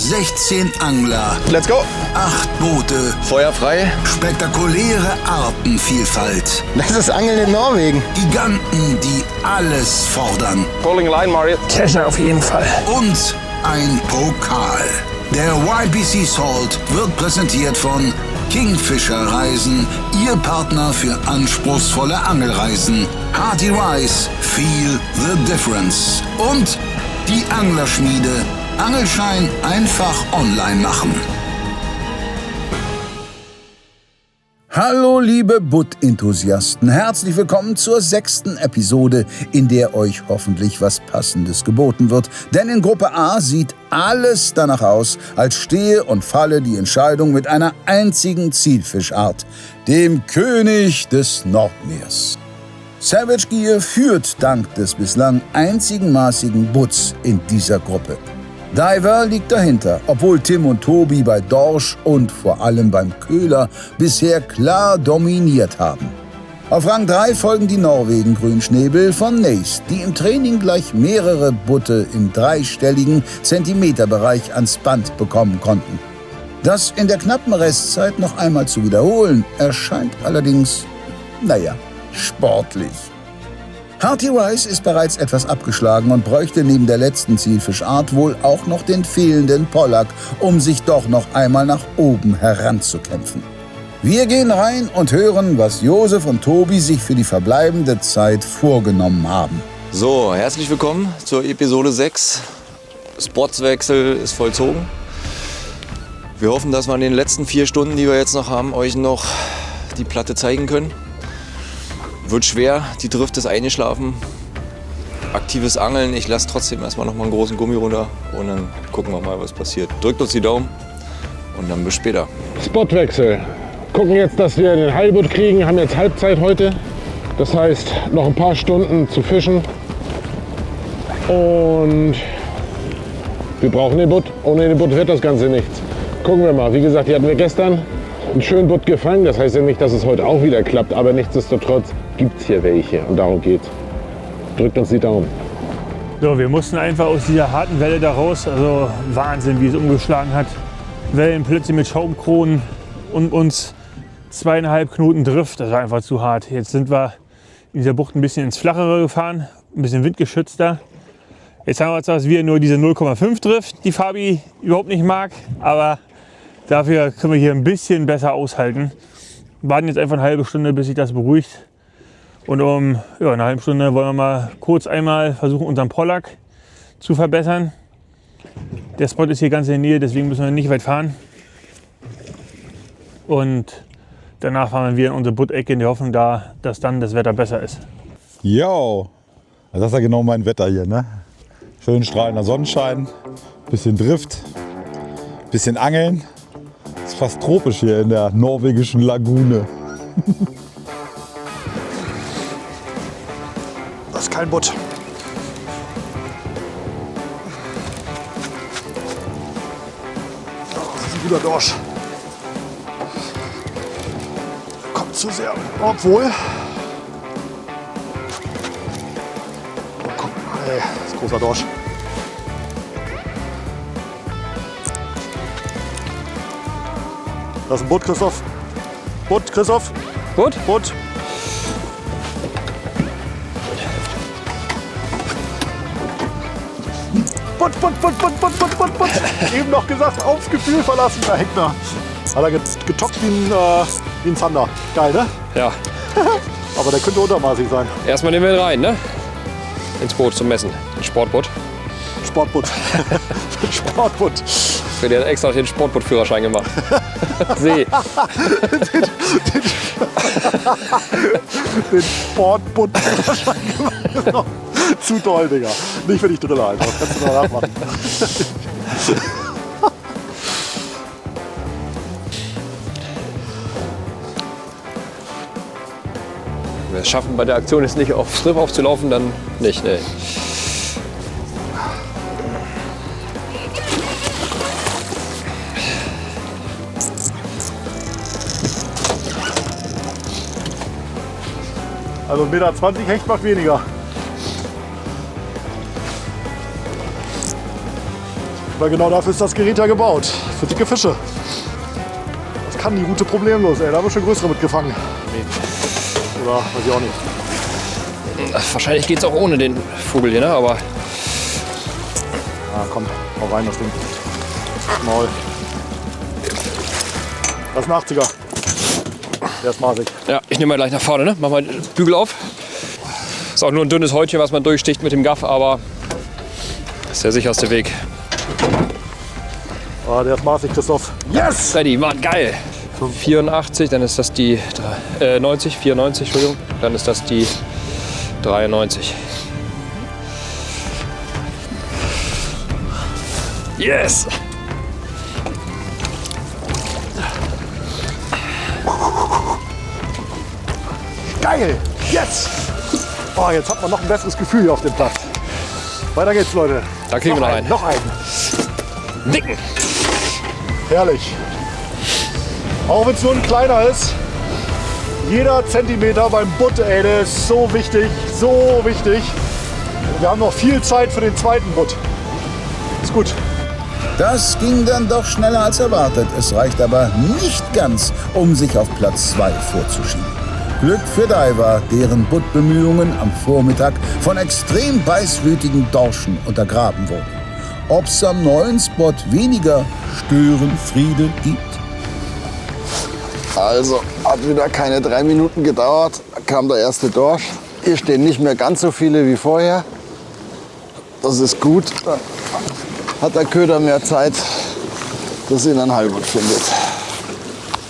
16 Angler. Let's go. 8 Boote. Feuer frei. Spektakuläre Artenvielfalt. Das ist Angeln in Norwegen. Giganten, die alles fordern. Pulling line, Mario. Kescher auf jeden Fall. Und ein Pokal. Der YPC Salt wird präsentiert von Kingfisher Reisen, Ihr Partner für anspruchsvolle Angelreisen. Hearty Rice, feel the difference. Und die Anglerschmiede. Angelschein einfach online machen. Hallo liebe Butt-Enthusiasten, herzlich willkommen zur 6. Episode, in der euch hoffentlich was Passendes geboten wird. Denn in Gruppe A sieht alles danach aus, als stehe und falle die Entscheidung mit einer einzigen Zielfischart, dem König des Nordmeers. Savage Gear führt dank des bislang einzigen maßigen Butts in dieser Gruppe. Diver liegt dahinter, obwohl Tim und Tobi bei Dorsch und vor allem beim Köhler bisher klar dominiert haben. Auf Rang 3 folgen die Norwegen-Grünschnäbel von Nace, die im Training gleich mehrere Butte im dreistelligen Zentimeterbereich ans Band bekommen konnten. Das in der knappen Restzeit noch einmal zu wiederholen, erscheint allerdings, sportlich. Hearty Rice ist bereits etwas abgeschlagen und bräuchte neben der letzten Zielfischart wohl auch noch den fehlenden Pollack, um sich doch noch einmal nach oben heranzukämpfen. Wir gehen rein und hören, was Josef und Tobi sich für die verbleibende Zeit vorgenommen haben. So, herzlich willkommen zur Episode 6. Spotswechsel ist vollzogen. Wir hoffen, dass wir in den letzten 4 Stunden, die wir jetzt noch haben, euch noch die Platte zeigen können. Wird schwer, die Drift ist eingeschlafen. Aktives Angeln, ich lasse trotzdem erstmal noch mal einen großen Gummi runter und dann gucken wir mal, was passiert. Drückt uns die Daumen und dann bis später. Spotwechsel. Gucken jetzt, dass wir den Heilbutt kriegen. Haben jetzt Halbzeit heute. Das heißt, noch ein paar Stunden zu fischen. Und wir brauchen den Butt. Ohne den Butt wird das Ganze nichts. Gucken wir mal. Wie gesagt, die hatten wir gestern einen schönen Butt gefangen. Das heißt ja nicht, dass es heute auch wieder klappt. Aber nichtsdestotrotz gibt es hier welche. Und darum geht's. Drückt uns die Daumen. So, wir mussten einfach aus dieser harten Welle da raus. Also Wahnsinn, wie es umgeschlagen hat. Wellen plötzlich mit Schaumkronen und uns 2,5 Knoten Drift. Das war einfach zu hart. Jetzt sind wir in dieser Bucht ein bisschen ins Flachere gefahren. Ein bisschen windgeschützter. Jetzt haben wir zwar wieder nur diese 0,5 Drift, die Fabi überhaupt nicht mag. Aber dafür können wir hier ein bisschen besser aushalten. Warten jetzt einfach eine halbe Stunde, bis sich das beruhigt. Und um eine halbe Stunde wollen wir mal kurz einmal versuchen, unseren Pollack zu verbessern. Der Spot ist hier ganz in der Nähe, deswegen müssen wir nicht weit fahren. Und danach fahren wir wieder in unsere Buttecke in der Hoffnung, dass dann das Wetter besser ist. Jo, das ist ja genau mein Wetter hier, ne? Schön strahlender Sonnenschein, bisschen Drift, bisschen Angeln. Ist fast tropisch hier in der norwegischen Lagune. Das ist kein Butt. Das ist ein guter Dorsch. Kommt zu sehr. Obwohl. Oh, komm, ey, das ist ein großer Dorsch. Das ist ein Butt, Christoph. Butt, Christoph. Gut? Butt. Butt. Eben noch gesagt, aufs Gefühl verlassen, der Heckner. Hat er getockt wie ein Zander. Geil, ne? Ja. Aber der könnte untermaßig sein. Erstmal nehmen wir ihn rein, ne? Ins Boot zum Messen. Ein Sportboot. Sportbutt. Sportbutt. Der hat extra den Sportboot-Führerschein gemacht. See. Den Sportbutt-Führerschein gemacht. Zu toll, Digga. Nicht für dich Drille einfach. Das kannst du danach machen. Wenn wir es schaffen, bei der Aktion jetzt nicht aufs Riff aufzulaufen, dann nicht. Nee. Also 1,20 Meter Hecht macht weniger. Aber genau dafür ist das Gerät ja gebaut. Für dicke Fische. Das kann die Route problemlos, ey. Da haben wir schon größere mitgefangen. Oder weiß ich auch nicht. Wahrscheinlich geht es auch ohne den Vogel hier, ne? Aber Ah, komm, hau rein das Ding. Maul. Das ist ein 80er. Der ist maßig. ja, ich nehme mal gleich nach vorne, ne? Mach mal den Bügel auf. Ist auch nur ein dünnes Häutchen, was man durchsticht mit dem Gaff, aber ist der sicherste Weg. Ah, der ist maßig, Christoph. Yes! Ready, Mann, geil. 84, dann ist das die 94, Entschuldigung. Dann ist das die 93. Yes! Geil! Yes! Oh, jetzt hat man noch ein besseres Gefühl hier auf dem Platz. Weiter geht's, Leute. Da kriegen wir noch einen. Noch einen. Dicken! Herrlich. Auch wenn es nur ein kleiner ist. Jeder Zentimeter beim Butt, ey, der ist so wichtig, so wichtig. Wir haben noch viel Zeit für den zweiten Butt. Ist gut. Das ging dann doch schneller als erwartet. Es reicht aber nicht ganz, um sich auf Platz 2 vorzuschieben. Glück für Diver, deren Buttbemühungen am Vormittag von extrem beißwütigen Dorschen untergraben wurden. Ob's am neuen Spot weniger Störenfriede gibt? Also, hat wieder keine 3 Minuten gedauert, da kam der erste Dorsch. Hier stehen nicht mehr ganz so viele wie vorher. Das ist gut. Dann hat der Köder mehr Zeit, dass ihn ein Halbbutt findet.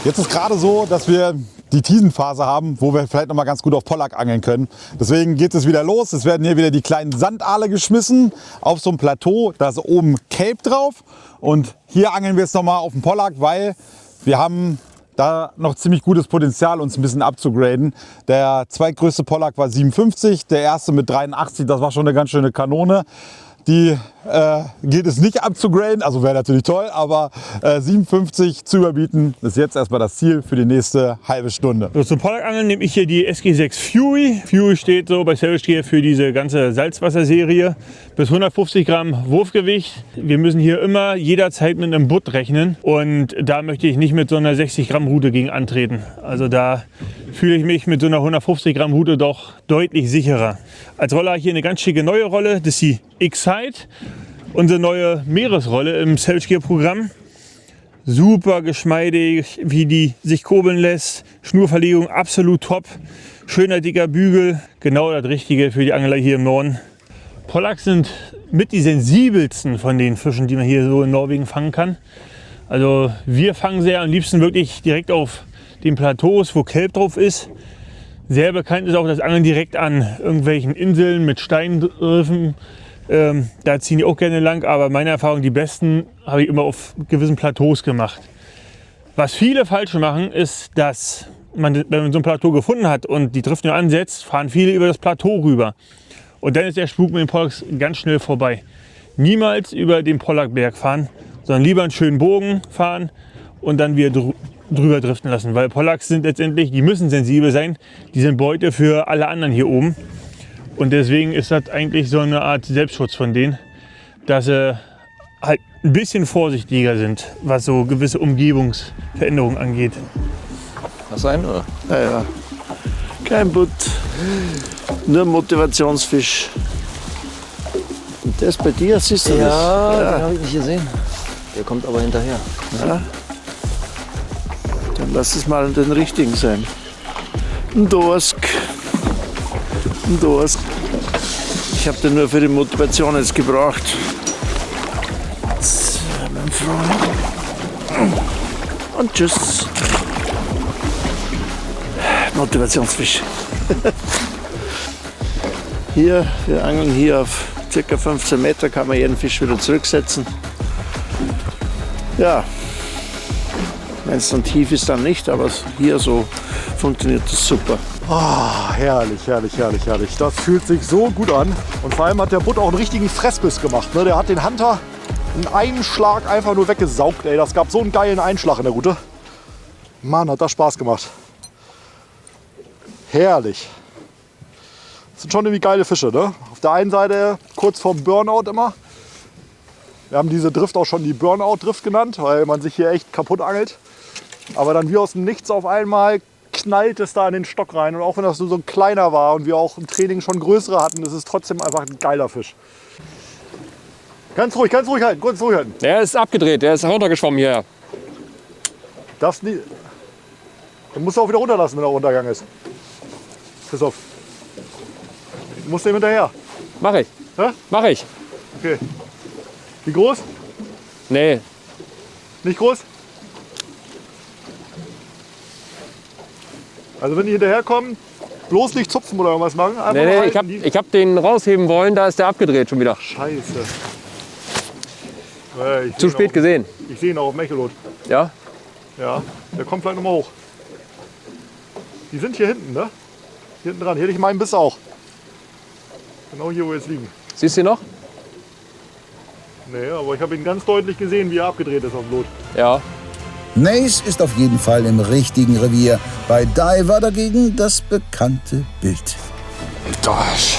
Jetzt ist gerade so, dass wir die Tiefenphase haben, wo wir vielleicht noch mal ganz gut auf Pollack angeln können. Deswegen geht es wieder los. Es werden hier wieder die kleinen Sandaale geschmissen auf so einem Plateau. Da ist oben Cape drauf. Und hier angeln wir jetzt noch mal auf dem Pollack, weil wir haben da noch ziemlich gutes Potenzial, uns ein bisschen abzugraden. Der zweitgrößte Pollack war 57, der erste mit 83, das war schon eine ganz schöne Kanone. Die gilt es nicht abzugraden, also wäre natürlich toll, aber 57 zu überbieten ist jetzt erstmal das Ziel für die nächste halbe Stunde. So, zum Pollackangeln nehme ich hier die SG6 Fury. Fury steht so bei Savage Gear für diese ganze Salzwasserserie. Bis 150 Gramm Wurfgewicht. Wir müssen hier immer jederzeit mit einem Butt rechnen und da möchte ich nicht mit so einer 60 Gramm Rute gegen antreten. Also da fühle ich mich mit so einer 150 Gramm Rute doch deutlich sicherer. Als Rolle habe ich hier eine ganz schicke neue Rolle, das ist die X-Side. Unsere neue Meeresrolle im Savage Gear Programm. Super geschmeidig, wie die sich kurbeln lässt. Schnurverlegung absolut top. Schöner dicker Bügel. Genau das Richtige für die Angler hier im Norden. Pollacks sind mit die sensibelsten von den Fischen, die man hier so in Norwegen fangen kann. Also wir fangen sehr am liebsten wirklich direkt auf den Plateaus, wo Kelp drauf ist. Sehr bekannt ist auch das Angeln direkt an irgendwelchen Inseln mit Steinriffen. Da ziehen die auch gerne lang, aber meine Erfahrung, die besten habe ich immer auf gewissen Plateaus gemacht. Was viele falsch machen, ist, dass man, wenn man so ein Plateau gefunden hat und die Drift nur ansetzt, fahren viele über das Plateau rüber. Und dann ist der Spuk mit den Pollacks ganz schnell vorbei. Niemals über den Pollackberg fahren, sondern lieber einen schönen Bogen fahren und dann wieder drüber driften lassen. Weil Pollacks sind letztendlich, die müssen sensibel sein, die sind Beute für alle anderen hier oben. Und deswegen ist das eigentlich so eine Art Selbstschutz von denen, dass sie halt ein bisschen vorsichtiger sind, was so gewisse Umgebungsveränderungen angeht. Hast du einen, oder? Ja, ja. Kein Butt, nur Motivationsfisch. Und das bei dir, siehst du das? Den habe ich nicht gesehen. Der kommt aber hinterher. Ja. Dann lass es mal den richtigen sein. Ein Dorsk. Ein Dorsk. Ich habe den nur für die Motivation jetzt gebraucht. So, mein Freund. Und tschüss. Motivationsfisch. Hier, wir angeln hier auf ca. 15 Meter, kann man jeden Fisch wieder zurücksetzen. Ja, wenn es dann tief ist, dann nicht, aber hier so funktioniert das super. Ah, herrlich, herrlich, herrlich, herrlich. Das fühlt sich so gut an. Und vor allem hat der Butt auch einen richtigen Fressbiss gemacht. Ne? Der hat den Hunter in einem Schlag einfach nur weggesaugt. Ey. Das gab so einen geilen Einschlag in der Route. Mann, hat das Spaß gemacht. Herrlich. Das sind schon irgendwie geile Fische, ne? Auf der einen Seite kurz vorm Burnout immer. Wir haben diese Drift auch schon die Burnout-Drift genannt, weil man sich hier echt kaputt angelt. Aber dann wie aus dem Nichts auf einmal knallt es da in den Stock rein. Und auch wenn das so ein kleiner war und wir auch im Training schon größere hatten, ist es trotzdem einfach ein geiler Fisch. Ganz ruhig halten, ganz ruhig halten. Der ist abgedreht, der ist runtergeschwommen hierher. Darfst nie. Dann musst du auch wieder runterlassen, wenn er runtergegangen ist. Pass auf. Du musst dem hinterher. Mach ich. Hä? Mach ich. Okay. Wie groß? Nee. Nicht groß? Also wenn die hinterherkommen, bloß nicht zupfen oder irgendwas machen. Einfach Nee, halten. ich hab den rausheben wollen, da ist der abgedreht schon wieder. Scheiße. Zu spät gesehen. Ich sehe ihn auch auf Mechelot. Ja? Ja, der kommt vielleicht noch mal hoch. Die sind hier hinten, ne? Hier hinten dran. Hier hätte ich meinen Biss auch. Genau hier, wo wir jetzt liegen. Siehst du ihn noch? Nee, aber ich habe ihn ganz deutlich gesehen, wie er abgedreht ist auf dem Blut. Ja. Nace ist auf jeden Fall im richtigen Revier. Bei Diver dagegen das bekannte Bild. Dorsch.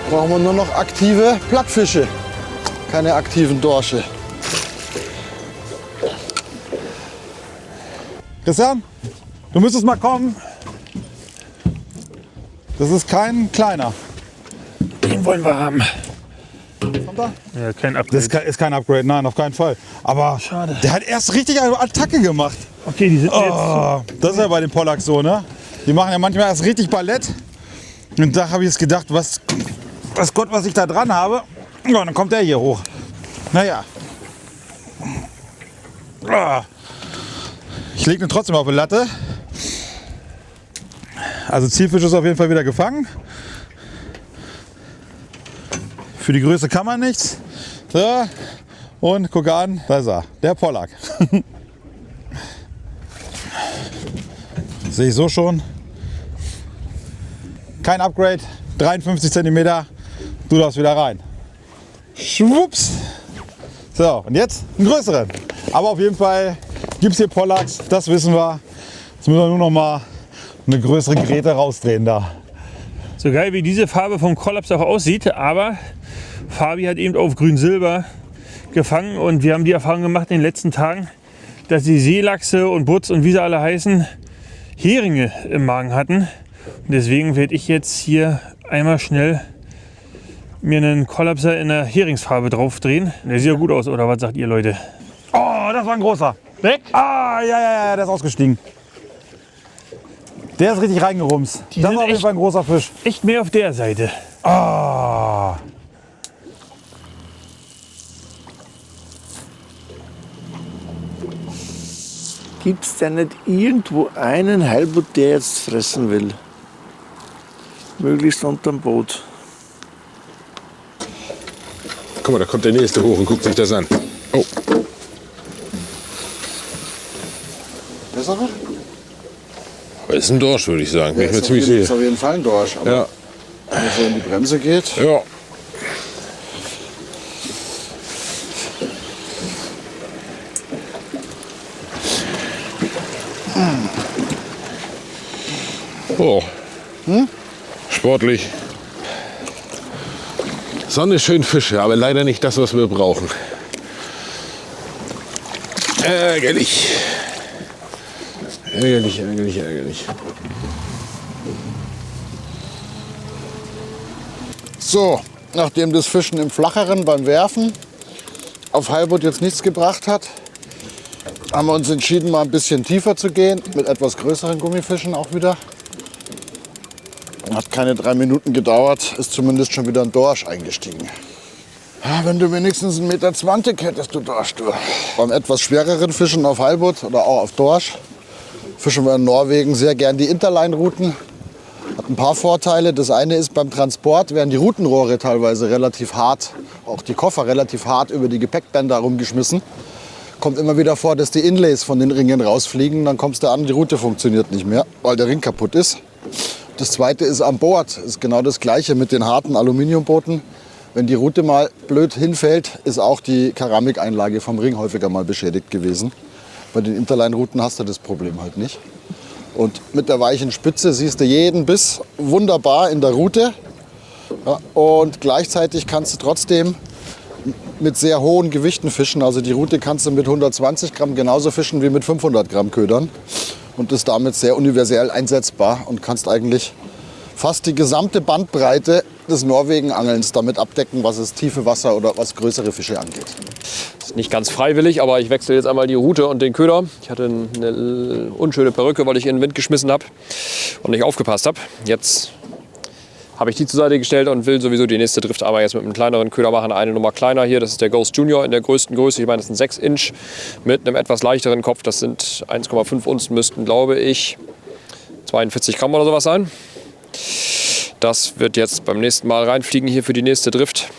Brauchen wir nur noch aktive Plattfische, keine aktiven Dorsche. Christian, du müsstest mal kommen. Das ist kein kleiner. Den wollen wir haben. Kommt er? Ja, kein Upgrade. Das ist kein Upgrade, nein, auf keinen Fall. Aber Schade. der hat erst richtig eine Attacke gemacht. Okay, die sind Oh, das ist ja bei den Pollacks so, ne? Die machen ja manchmal erst richtig Ballett. Und da habe ich jetzt gedacht, was Gott, was ich da dran habe. Ja, und dann kommt der hier hoch. Naja. Ich lege ihn trotzdem auf die Latte. Also Zielfisch ist auf jeden Fall wieder gefangen. Für die Größe kann man nichts. So. Und guck an, da ist er, der Pollack. Sehe ich so schon. Kein Upgrade, 53 cm. Du darfst wieder rein. Schwupps. So, und jetzt einen größeren. Aber auf jeden Fall gibt es hier Pollacks, das wissen wir. Jetzt müssen wir nur noch mal eine größere Gräte rausdrehen da. so geil, wie diese Farbe vom Kollaps auch aussieht. Aber Fabi hat eben auf Grün-Silber gefangen. Und wir haben die Erfahrung gemacht in den letzten Tagen, dass die Seelachse und Butz und wie sie alle heißen, Heringe im Magen hatten. Und deswegen werde ich jetzt hier einmal schnell mir einen Kollapser in der Heringsfarbe draufdrehen. Der sieht ja gut aus, oder was sagt ihr, Leute? Oh, das war ein großer. Weg? Ah, ja, der ist ausgestiegen. Der ist richtig reingerumst. Die Das sind war auf jeden echt- Fall ein großer Fisch. Echt mehr auf der Seite. Ah. Gibt es da nicht irgendwo einen Heilbutt, der jetzt fressen will? Möglichst unterm Boot. Guck mal, da kommt der nächste hoch und guckt sich das an. Oh, Bessere? das ist ein Dorsch, würde ich sagen. Bin ich mir Ist ziemlich ist sicher. auf jeden Fall ein Dorsch. Aber Ja, wenn es so in die Bremse geht, ja. Oh. Sportlich. Sonne schön Fische, aber leider nicht das, was wir brauchen. Ärgerlich. Ärgerlich. so, nachdem das Fischen im Flacheren beim Werfen auf Heilbutt jetzt nichts gebracht hat, haben wir uns entschieden, mal ein bisschen tiefer zu gehen, mit etwas größeren Gummifischen auch wieder. Hat keine 3 Minuten gedauert, ist zumindest schon wieder ein Dorsch eingestiegen. Ja, wenn du wenigstens 1,20 Meter hättest, du Dorsch, du. Beim etwas schwereren Fischen auf Heilbutt oder auch auf Dorsch fischen wir in Norwegen sehr gern die Interline-Routen. Hat ein paar Vorteile. Das eine ist, beim Transport werden die Routenrohre teilweise relativ hart, auch die Koffer relativ hart über die Gepäckbänder rumgeschmissen. Kommt immer wieder vor, dass die Inlays von den Ringen rausfliegen. Dann kommst du an, die Route funktioniert nicht mehr, weil der Ring kaputt ist. Das zweite ist an Bord. Ist genau das gleiche mit den harten Aluminiumbooten. Wenn die Rute mal blöd hinfällt, ist auch die Keramikeinlage vom Ring häufiger mal beschädigt gewesen. Bei den Interline-Routen hast du das Problem halt nicht. Und mit der weichen Spitze siehst du jeden Biss wunderbar in der Rute. Ja, und gleichzeitig kannst du trotzdem mit sehr hohen Gewichten fischen. Also die Rute kannst du mit 120 Gramm genauso fischen wie mit 500 Gramm Ködern. Und ist damit sehr universell einsetzbar und kannst eigentlich fast die gesamte Bandbreite des Norwegen-Angelns damit abdecken, was das tiefe Wasser oder was größere Fische angeht. Das ist nicht ganz freiwillig, aber ich wechsle jetzt einmal die Rute und den Köder. Ich hatte eine unschöne Perücke, weil ich in den Wind geschmissen habe und nicht aufgepasst habe. Jetzt habe ich die zur Seite gestellt und will sowieso die nächste Drift aber jetzt mit einem kleineren Köder machen. Eine Nummer kleiner hier, das ist der Ghost Junior in der größten Größe. Ich meine, das ist ein 6 Inch mit einem etwas leichteren Kopf. Das sind 1,5 Unzen, müssten, glaube ich, 42 Gramm oder sowas sein. Das wird jetzt beim nächsten Mal reinfliegen hier für die nächste Drift.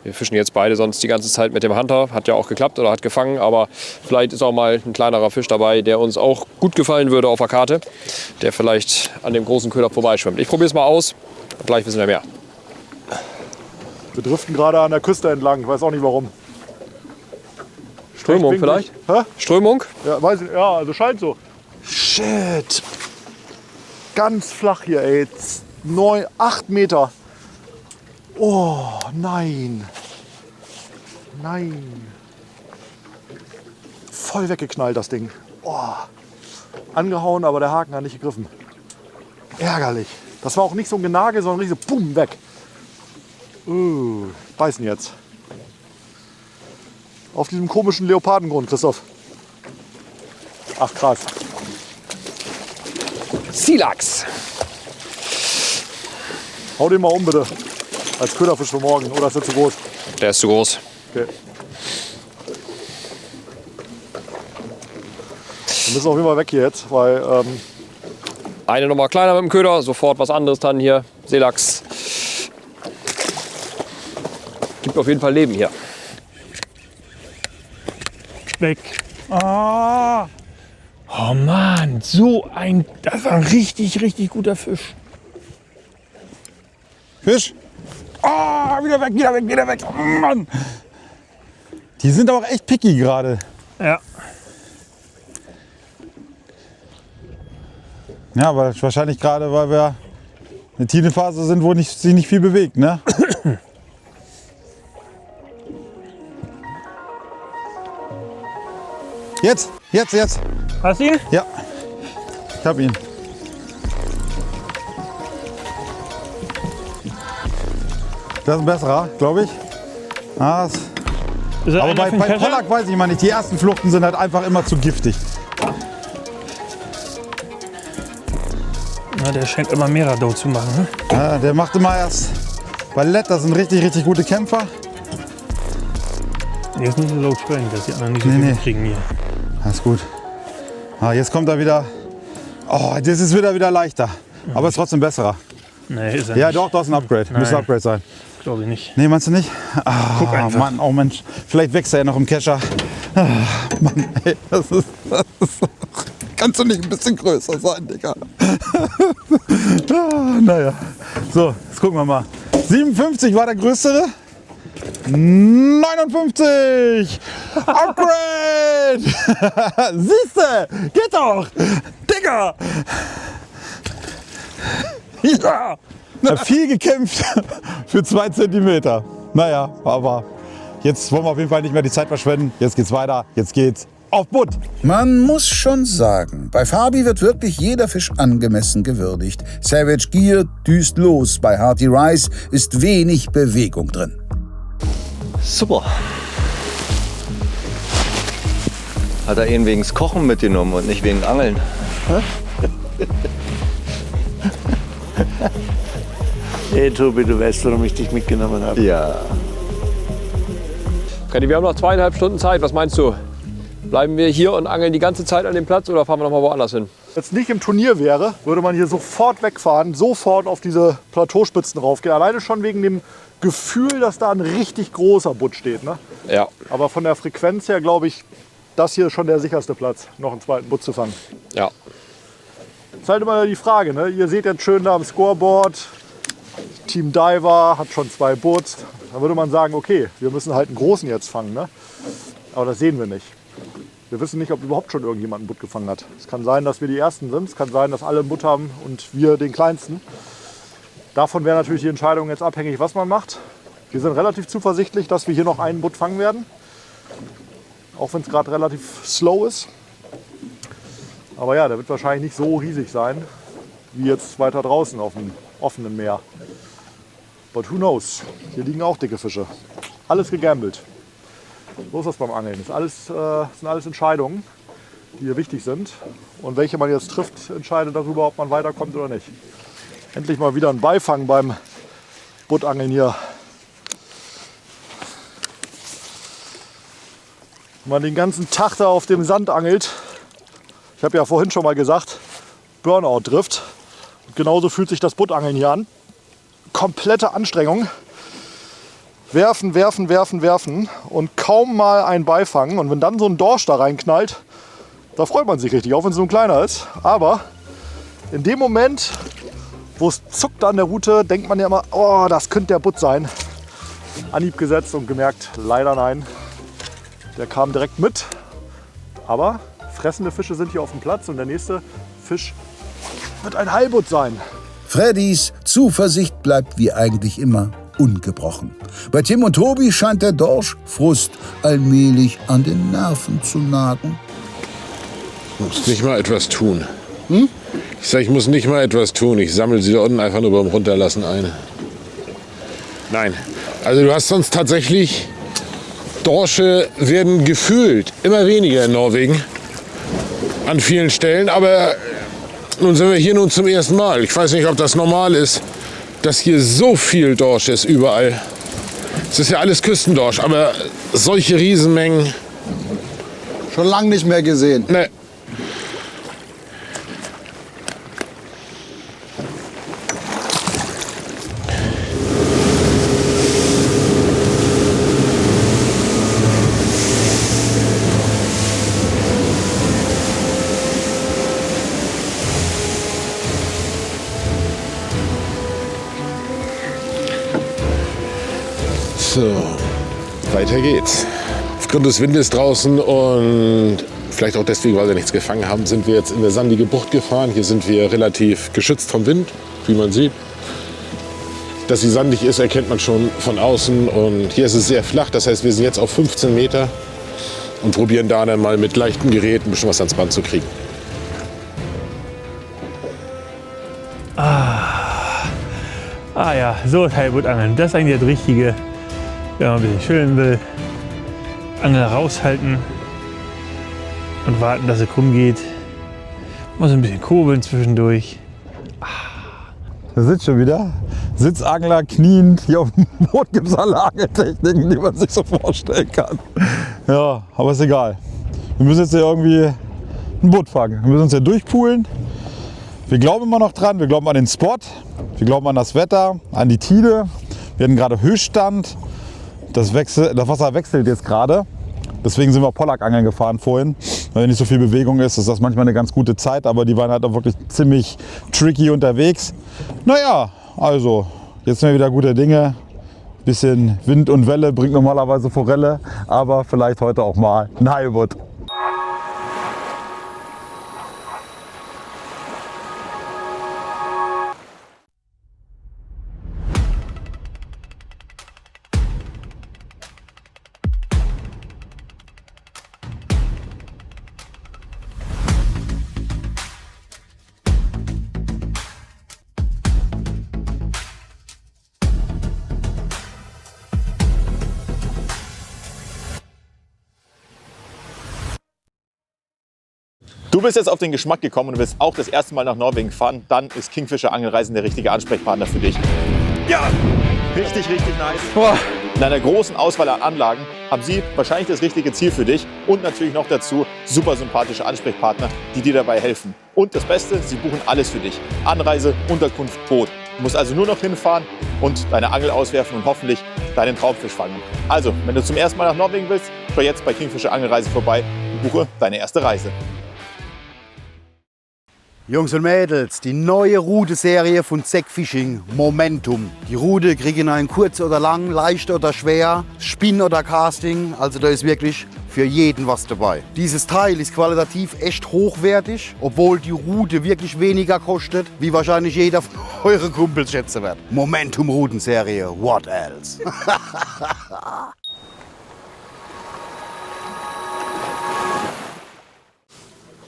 Wir fischen jetzt beide sonst die ganze Zeit mit dem Hunter. Hat ja auch geklappt oder hat gefangen, aber vielleicht ist auch mal ein kleinerer Fisch dabei, der uns auch gut gefallen würde auf der Karte, der vielleicht an dem großen Köder vorbeischwimmt. Ich probiere es mal aus und gleich wissen wir mehr. Wir driften gerade an der Küste entlang, ich weiß auch nicht warum. Strömung vielleicht? Hä? Strömung? Ja, weiß ich, ja, also scheint so. Shit. Ganz flach hier, ey. 8 Meter. Oh, nein. Nein. Voll weggeknallt, das Ding. Oh. Angehauen, aber der Haken hat nicht gegriffen. Ärgerlich. Das war auch nicht so ein Genagel, sondern richtig so, boom, weg. Beißen jetzt. Auf diesem komischen Leopardengrund, Christoph. Ach, krass. Silax. Hau den mal um, bitte. Als Köderfisch für morgen. Oder ist der zu groß? Der ist zu groß. Okay. Wir müssen auf jeden Fall weg hier jetzt, weil Eine Nummer kleiner mit dem Köder, sofort was anderes dann hier. Seelachs. Gibt auf jeden Fall Leben hier. Weg. Ah. Oh Mann, das war ein richtig, richtig guter Fisch. Fisch? Ah, wieder weg, wieder weg, wieder weg. Oh Mann. Die sind auch echt picky gerade. Ja. Ja, aber wahrscheinlich gerade, weil wir eine Tidephase sind, wo sich nicht viel bewegt, ne? Jetzt. Hast du ihn? Ja, ich hab ihn. Das ist ein besserer, glaube ich. Ah, Ist aber bei Pollack weiß ich mal nicht. Die ersten Fluchten sind halt einfach immer zu giftig. Na, der scheint immer mehr Radau zu machen. Ne? Ja, der macht immer erst Ballett. Das sind richtig, richtig gute Kämpfer. Jetzt müssen wir so springen, dass die anderen nicht so viel kriegen hier. Alles gut. Ah, jetzt kommt er wieder. Oh, das ist wieder leichter. Aber ist trotzdem besserer. Nee, ist er Ja, nicht. doch, das ist ein Upgrade. Müsste ein Upgrade sein. Glaube ich nicht. Nee, meinst du nicht? Ah, Guck einfach. Mann, oh Mensch. Vielleicht wächst er ja noch im Kescher. Ah, Mann, ey, das ist kannst du nicht ein bisschen größer sein, Digga? Ah, naja. So, jetzt gucken wir mal. 57 war der größere. 59! Upgrade! Siehste, geht doch! Digga! Ja! Hat viel gekämpft für 2 Zentimeter. Naja, aber jetzt wollen wir auf jeden Fall nicht mehr die Zeit verschwenden. Jetzt geht's weiter. Jetzt geht's auf Butt. Man muss schon sagen, bei Fabi wird wirklich jeder Fisch angemessen gewürdigt. Savage Gear düst los, bei Hearty Rice ist wenig Bewegung drin. Super. Hat er ihn wegen Kochen mitgenommen und nicht wegen Angeln? Hey Tobi, du weißt, warum ich dich mitgenommen habe. Ja. Freddy, wir haben noch 2,5 Stunden Zeit. Was meinst du? Bleiben wir hier und angeln die ganze Zeit an dem Platz oder fahren wir noch mal woanders hin? Wenn es nicht im Turnier wäre, würde man hier sofort wegfahren, sofort auf diese Plateauspitzen raufgehen. Alleine schon wegen dem Gefühl, dass da ein richtig großer Butt steht. Ne? Ja. Aber von der Frequenz her glaube ich, das hier ist schon der sicherste Platz, noch einen zweiten Butt zu fangen. Ja. Das ist halt immer die Frage. Ne? Ihr seht jetzt schön da am Scoreboard, Team Diver hat schon 2 Butts, dann würde man sagen, okay, wir müssen halt einen großen jetzt fangen. Ne? Aber das sehen wir nicht. Wir wissen nicht, ob überhaupt schon irgendjemand einen Butt gefangen hat. Es kann sein, dass wir die Ersten sind. Es kann sein, dass alle einen Butt haben und wir den Kleinsten. Davon wäre natürlich die Entscheidung jetzt abhängig, was man macht. Wir sind relativ zuversichtlich, dass wir hier noch einen Butt fangen werden. Auch wenn es gerade relativ slow ist. Aber ja, der wird wahrscheinlich nicht so riesig sein, wie jetzt weiter draußen auf dem offenen Meer. But who knows? Hier liegen auch dicke Fische. Alles gegambelt. So ist das beim Angeln. Das sind alles Entscheidungen, die hier wichtig sind. Und welche man jetzt trifft, entscheidet darüber, ob man weiterkommt oder nicht. Endlich mal wieder ein Beifang beim Buttangeln hier. Wenn man den ganzen Tag da auf dem Sand angelt. Ich habe ja vorhin schon mal gesagt, Burnout trifft. Und genauso fühlt sich das Buttangeln hier an. Komplette Anstrengung. Werfen, werfen, werfen, werfen und kaum mal einen Beifangen. Und wenn dann so ein Dorsch da reinknallt, da freut man sich richtig, auch wenn es so ein kleiner ist. Aber in dem Moment, wo es zuckt an der Rute, denkt man ja immer, oh, das könnte der Butt sein. Anhieb gesetzt und gemerkt, leider nein. Der kam direkt mit. Aber fressende Fische sind hier auf dem Platz und der nächste Fisch wird ein Heilbutt sein. Freddys Zuversicht bleibt wie eigentlich immer ungebrochen. Bei Tim und Tobi scheint der Dorschfrust allmählich an den Nerven zu nagen. Du musst nicht mal etwas tun. Ich sag, ich muss nicht mal etwas tun. Ich sammle sie da unten einfach nur beim Runterlassen ein. Nein, also du hast sonst tatsächlich, Dorsche werden gefühlt immer weniger in Norwegen an vielen Stellen, aber nun sind wir hier nun zum ersten Mal. Ich weiß nicht, ob das normal ist, dass hier so viel Dorsch ist überall. Es ist ja alles Küstendorsch, aber solche Riesenmengen. Schon lange nicht mehr gesehen. Ne. So, weiter geht's. Aufgrund des Windes draußen und vielleicht auch deswegen, weil wir nichts gefangen haben, sind wir jetzt in eine sandige Bucht gefahren. Hier sind wir relativ geschützt vom Wind, wie man sieht. Dass sie sandig ist, erkennt man schon von außen. Und hier ist es sehr flach, das heißt, wir sind jetzt auf 15 Meter und probieren da dann mal mit leichten Geräten ein bisschen was ans Band zu kriegen. Ah ja, so ist Heilbuttangeln. Das ist eigentlich das Richtige. Wenn man ein bisschen chillen will, Angel raushalten und warten, dass sie krumm geht. Mal so ein bisschen kurbeln zwischendurch. Da sitzt schon wieder. Sitzangler, kniend. Hier auf dem Boot gibt es alle Angeltechniken, die man sich so vorstellen kann. Ja, aber ist egal. Wir müssen jetzt hier irgendwie ein Boot fangen. Wir müssen uns hier durchpoolen. Wir glauben immer noch dran. Wir glauben an den Spot. Wir glauben an das Wetter, an die Tide. Wir hatten gerade Höchststand. Das Wasser wechselt jetzt gerade. Deswegen sind wir Pollack-Angeln gefahren vorhin. Weil nicht so viel Bewegung ist, ist das manchmal eine ganz gute Zeit. Aber die waren halt auch wirklich ziemlich tricky unterwegs. Naja, also jetzt sind wir wieder gute Dinge. Bisschen Wind und Welle bringt normalerweise Forelle. Aber vielleicht heute auch mal ein Heilbutt. Du bist jetzt auf den Geschmack gekommen und willst auch das erste Mal nach Norwegen fahren, dann ist Kingfisher Angelreisen der richtige Ansprechpartner für dich. Ja, richtig, richtig nice. Boah. In einer großen Auswahl an Anlagen haben sie wahrscheinlich das richtige Ziel für dich und natürlich noch dazu super sympathische Ansprechpartner, die dir dabei helfen. Und das Beste, sie buchen alles für dich. Anreise, Unterkunft, Boot. Du musst also nur noch hinfahren und deine Angel auswerfen und hoffentlich deinen Traumfisch fangen. Also, wenn du zum ersten Mal nach Norwegen willst, schau jetzt bei Kingfisher Angelreise vorbei und buche deine erste Reise. Jungs und Mädels, die neue Rute-Serie von Zack Fishing, Momentum. Die Rute kriegen einen kurz oder lang, leicht oder schwer, Spin oder Casting, also da ist wirklich für jeden was dabei. Dieses Teil ist qualitativ echt hochwertig, obwohl die Rute wirklich weniger kostet, wie wahrscheinlich jeder von euren Kumpels schätzen wird. Momentum Rutenserie, what else?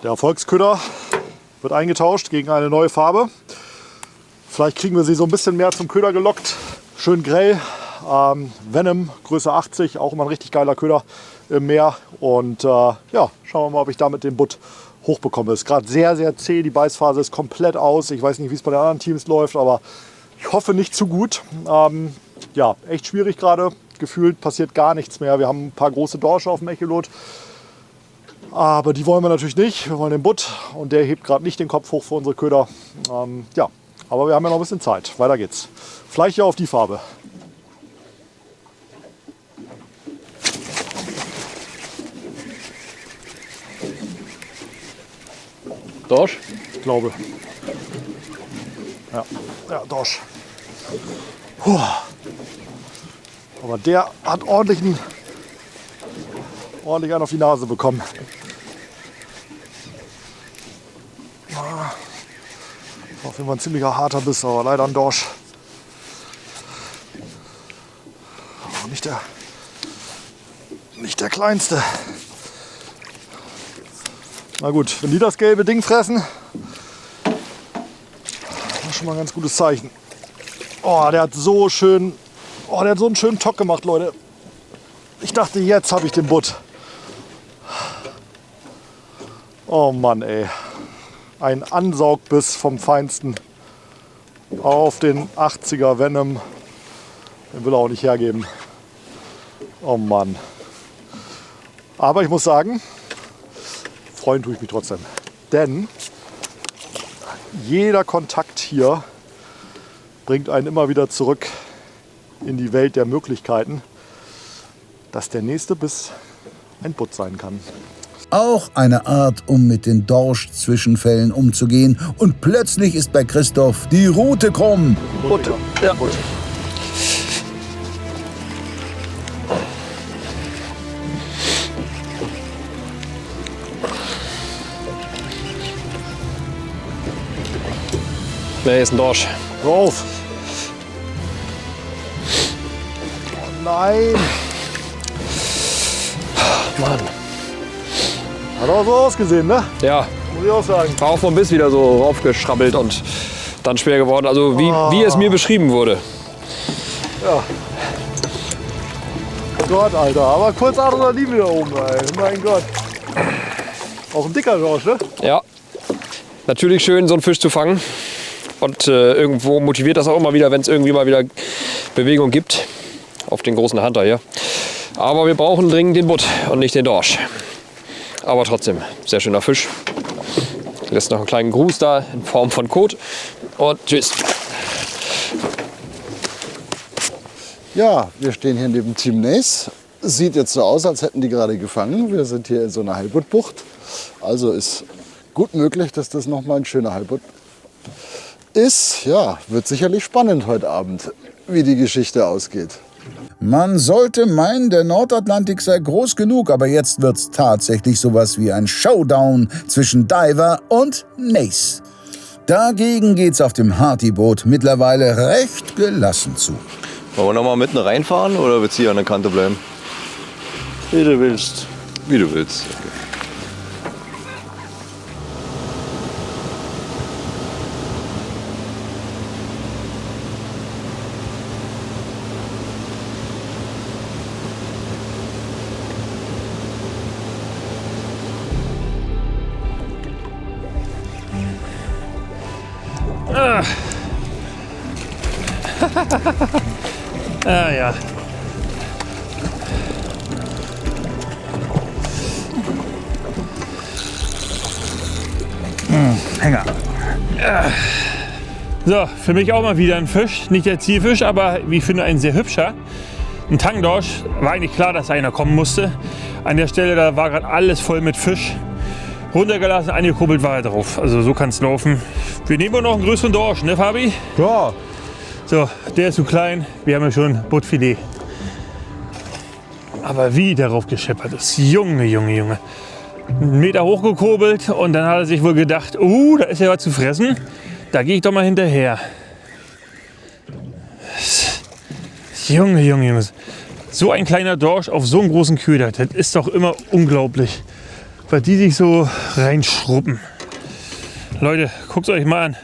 Der Erfolgsköder wird eingetauscht gegen eine neue Farbe. Vielleicht kriegen wir sie so ein bisschen mehr zum Köder gelockt. Schön grell. Venom, Größe 80, auch immer ein richtig geiler Köder im Meer. Und ja, schauen wir mal, ob ich damit den Butt hochbekomme. Ist gerade sehr, sehr zäh. Die Beißphase ist komplett aus. Ich weiß nicht, wie es bei den anderen Teams läuft, aber ich hoffe nicht zu gut. Ja, echt schwierig gerade. Gefühlt passiert gar nichts mehr. Wir haben ein paar große Dorsche auf dem Echolot. Aber die wollen wir natürlich nicht. Wir wollen den Butt und der hebt gerade nicht den Kopf hoch für unsere Köder. Ja, aber wir haben ja noch ein bisschen Zeit. Weiter geht's. Vielleicht ja auf die Farbe. Dorsch? Ich glaube. Ja, Dorsch. Puh. Aber der hat ordentlich einen auf die Nase bekommen. Auf jeden Fall ein ziemlicher harter Biss, aber leider ein Dorsch. Oh, nicht der kleinste. Na gut, wenn die das gelbe Ding fressen, das ist schon mal ein ganz gutes Zeichen. Oh, der hat so schön, der hat so einen schönen Tock gemacht, Leute. Ich dachte, jetzt habe ich den Butt. Oh Mann, ey. Ein Ansaugbiss vom Feinsten auf den 80er Venom. Den will er auch nicht hergeben. Oh Mann. Aber ich muss sagen, freuen tue ich mich trotzdem. Denn jeder Kontakt hier bringt einen immer wieder zurück in die Welt der Möglichkeiten, dass der nächste Biss ein Butt sein kann. Auch eine Art, um mit den Dorsch-Zwischenfällen umzugehen. Und plötzlich ist bei Christoph die Rute krumm. Butt. Ja. Butt. Nee, ist ein Dorsch. Hör auf. Oh nein. Mann. Hat auch so ausgesehen, ne? Ja. Muss ich auch sagen. War auch vom Biss wieder so raufgeschrabbelt und dann schwer geworden. Also wie es mir beschrieben wurde. Ja. Gott, Alter. Aber kurzatmiger Liebe wieder oben, ey. Mein Gott. Auch ein dicker Dorsch, ne? Ja. Natürlich schön, so einen Fisch zu fangen. Und irgendwo motiviert das auch immer wieder, wenn es irgendwie mal wieder Bewegung gibt. Auf den großen Hunter hier. Aber wir brauchen dringend den Butt und nicht den Dorsch. Aber trotzdem, sehr schöner Fisch. Lässt noch einen kleinen Gruß da in Form von Kot. Und tschüss. Ja, wir stehen hier neben Team Nace. Sieht jetzt so aus, als hätten die gerade gefangen. Wir sind hier in so einer Heilbuttbucht. Also ist gut möglich, dass das nochmal ein schöner Heilbutt ist. Ja, wird sicherlich spannend heute Abend, wie die Geschichte ausgeht. Man sollte meinen, der Nordatlantik sei groß genug, aber jetzt wird's tatsächlich sowas wie ein Showdown zwischen Diver und Nace. Dagegen geht's auf dem Harty-Boot mittlerweile recht gelassen zu. Wollen wir noch mal mitten reinfahren oder willst du hier an der Kante bleiben? Wie du willst. Wie du willst. Okay. Ja. Hänger. So, für mich auch mal wieder ein Fisch. Nicht der Zielfisch, aber wie ich finde, ein sehr hübscher. Ein Tangdorsch. War eigentlich klar, dass einer kommen musste. An der Stelle, da war gerade alles voll mit Fisch. Runtergelassen, angekuppelt war er drauf. Also so kann es laufen. Wir nehmen noch einen größeren Dorsch, ne Fabi? Ja. So, der ist zu klein. Wir haben ja schon Buttfilet. Aber wie darauf gescheppert ist. Junge, Junge, Junge. 1 Meter hochgekurbelt und dann hat er sich wohl gedacht, da ist ja was zu fressen. Da gehe ich doch mal hinterher. Junge, Junge, Junge. So ein kleiner Dorsch auf so einem großen Köder, das ist doch immer unglaublich. Weil die sich so reinschruppen. Leute, guckt euch mal an.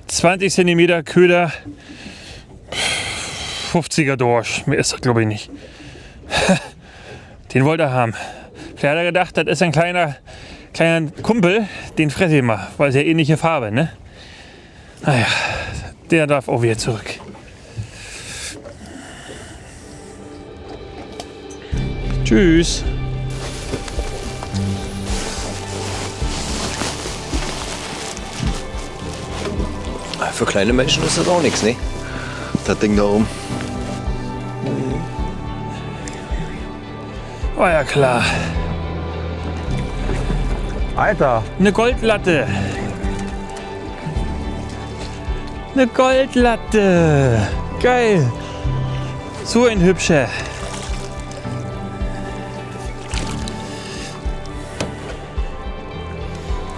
20 cm Köder, 50er Dorsch. Mehr ist das glaube ich nicht. Den wollte er haben. Vielleicht hat er gedacht, das ist ein kleiner Kumpel, den fresse ich mal, weil es ja ähnliche Farbe, ne? Naja, der darf auch wieder zurück. Tschüss. Für kleine Menschen ist das auch nichts, ne? Das Ding da oben. Oh ja, klar. Alter. Eine Goldlatte. Eine Goldlatte. Geil. So ein hübscher.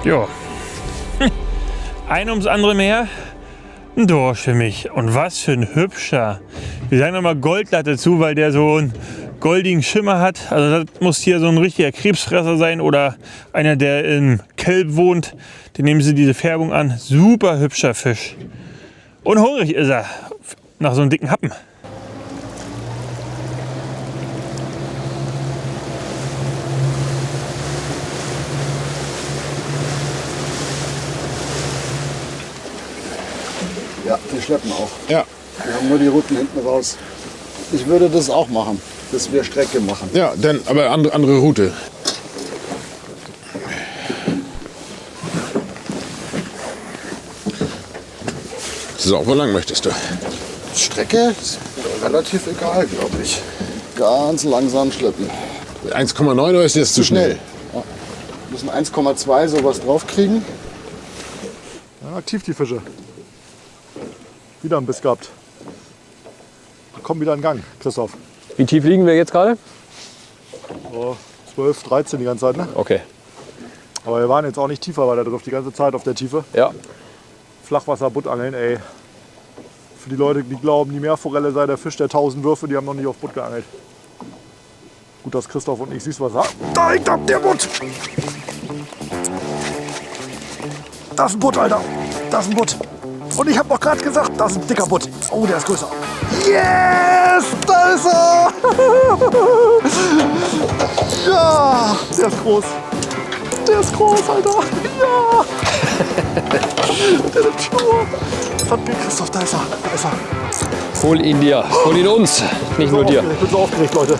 Jo. Ein ums andere mehr. Ein Dorsch für mich. Und was für ein hübscher. Wir sagen nochmal Goldlatte zu, weil der so einen goldigen Schimmer hat. Also das muss hier so ein richtiger Krebsfresser sein oder einer, der im Kelb wohnt. Den nehmen sie diese Färbung an. Super hübscher Fisch. Und hungrig ist er. Nach so einem dicken Happen. Ja, die schleppen auch. Ja. Wir haben nur die Routen hinten raus. Ich würde das auch machen, dass wir Strecke machen. Ja, dann aber andere Route. So, wo lang möchtest du? Strecke ist relativ egal, glaube ich. Ganz langsam schleppen. 1,9 oder ist jetzt zu schnell? Ja. Wir müssen 1,2 sowas draufkriegen. Ja, aktiv die Fische. Wieder ein Biss gehabt. Komm wieder in Gang, Christoph. Wie tief liegen wir jetzt gerade? Oh, 12, 13 die ganze Zeit, ne? Okay. Aber wir waren jetzt auch nicht tiefer weiter drauf, die ganze Zeit auf der Tiefe. Ja. Flachwasser-Buttangeln, ey. Für die Leute, die glauben, die Meerforelle sei der Fisch der 1000 Würfe, die haben noch nicht auf Butt geangelt. Gut, dass Christoph und ich Süßwasser haben. Da liegt der Butt! Das ist ein Butt, Alter! Das ist ein Butt! Und ich habe noch gerade gesagt, das ist ein dicker Butt. Oh, der ist größer. Yes! Da ist er! Ja! Der ist groß. Der ist groß, Alter. Ja! Der nimmt Schnur. Verdammt, Christoph, da ist er. Da ist er. Hol ihn dir. Hol ihn uns. Nicht nur dir. Ich bin so aufgeregt, Leute.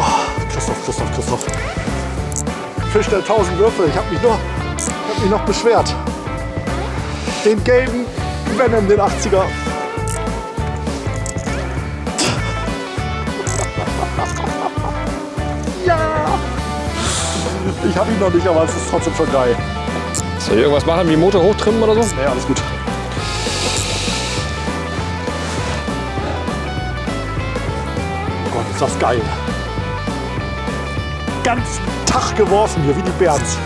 Oh, Christoph. Fisch der 1000 Würfel. Ich hab mich noch beschwert. Den gelben Venom, den 80er. Ja! Ich hab ihn noch nicht, aber es ist trotzdem schon geil. Soll ich irgendwas machen, wie Motor hochtrimmen oder so? Nee, alles gut. Oh Gott, ist das geil. Ganz Tag geworfen hier, wie die Berns.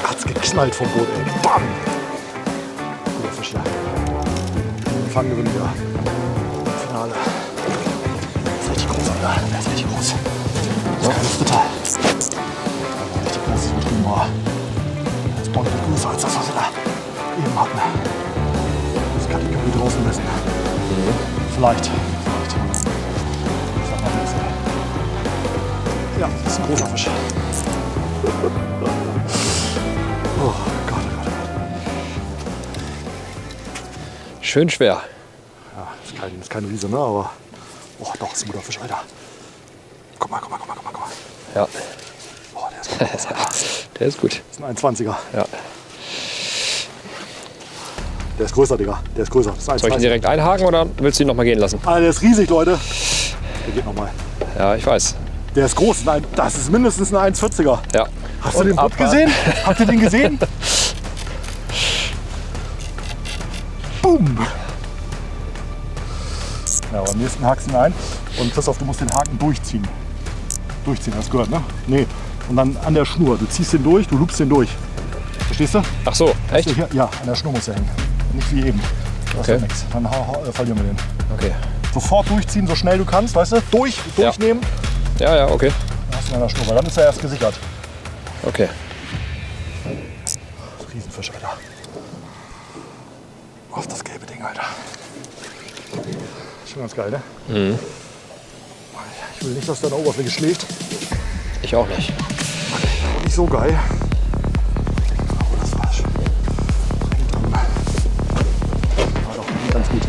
Hat's geknallt vom Boot, ey. Bam! Guter Fisch hier. Fangen wir wieder. Finale. Der ist richtig groß, Alter. Der ist richtig groß. Das ist kein Dritter. Richtig groß ist drin, boah. Das ist deutlich größer als das, was wir da eben hatten. Das Kategorie draußen messen. Vielleicht. Ich sag mal nichts, ey. Ja, das ist ein großer Fisch. Oh Gott. Schön schwer. Ja, ist kein Riese, ne? Aber. Oh, doch, ist ein guter Fisch, Alter. Guck mal. Ja. Oh, der ist gut. Der ist gut. Das ist ein 1,20er. Ja. Der ist größer, Digga. Der ist größer. Das ist 1,30. Soll ich ihn direkt einhaken oder willst du ihn noch mal gehen lassen? Alter, der ist riesig, Leute. Der geht noch mal. Ja, ich weiß. Der ist groß. Nein, das ist mindestens ein 1,40er. Ja. Hast du den Butt gesehen? Habt ihr den gesehen? Boom! Ja, beim nächsten hakst du ihn ein. Und Christoph, du musst den Haken durchziehen. Durchziehen, hast du gehört, ne? Nee. Und dann an der Schnur. Du ziehst den durch, du loopst den durch. Verstehst du? Ach so, echt? Hier, ja, an der Schnur muss er hängen. Nicht wie eben. Das ist ja nichts. Dann verlieren wir den. Okay. Sofort durchziehen, so schnell du kannst, weißt du? Durchnehmen. Ja, ja, okay. Dann hast du ihn an der Schnur, weil dann ist er erst gesichert. Okay. Riesenfisch, Alter. Auf das gelbe Ding, Alter. Schon ganz geil, ne? Mhm. Ich will nicht, dass deine Oberfläche schläft. Ich auch nicht. Nicht so geil. Oh, das war's. War doch ganz gut.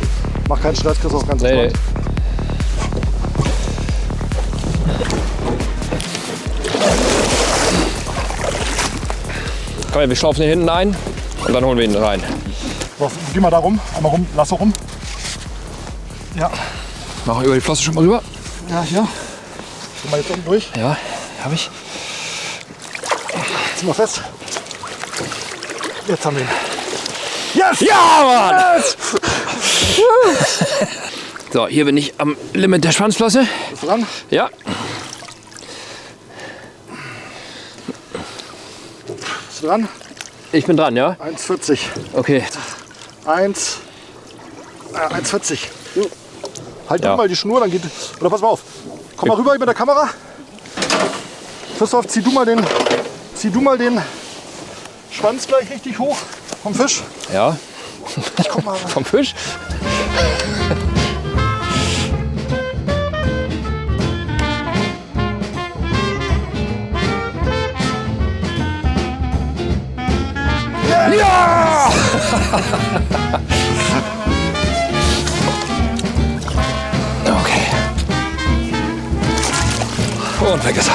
Mach keinen Stress, Chris, auch ganz entspannt. Komm, wir schlaufen hier hinten ein und dann holen wir ihn rein. So, geh mal da rum, einmal rum, lass so rum. Ja. Mach über die Flosse schon mal rüber. Ja, hier. Geh mal jetzt unten durch. Ja, hab ich. Zieh mal fest. Jetzt haben wir ihn. Yes! Ja, Mann! Yes! So, hier bin ich am Limit der Schwanzflosse. Bist du dran? Ja. Bist du dran? Ich bin dran, ja? 1,40. Okay. 1,40. Halt Ja. mal die Schnur, dann geht. Oder pass mal auf. Komm mal rüber mit der Kamera. Christoph, zieh du mal den Schwanz gleich richtig hoch vom Fisch. Ja. Ich guck mal. Vom Fisch? Ja! Okay. Und weg ist er.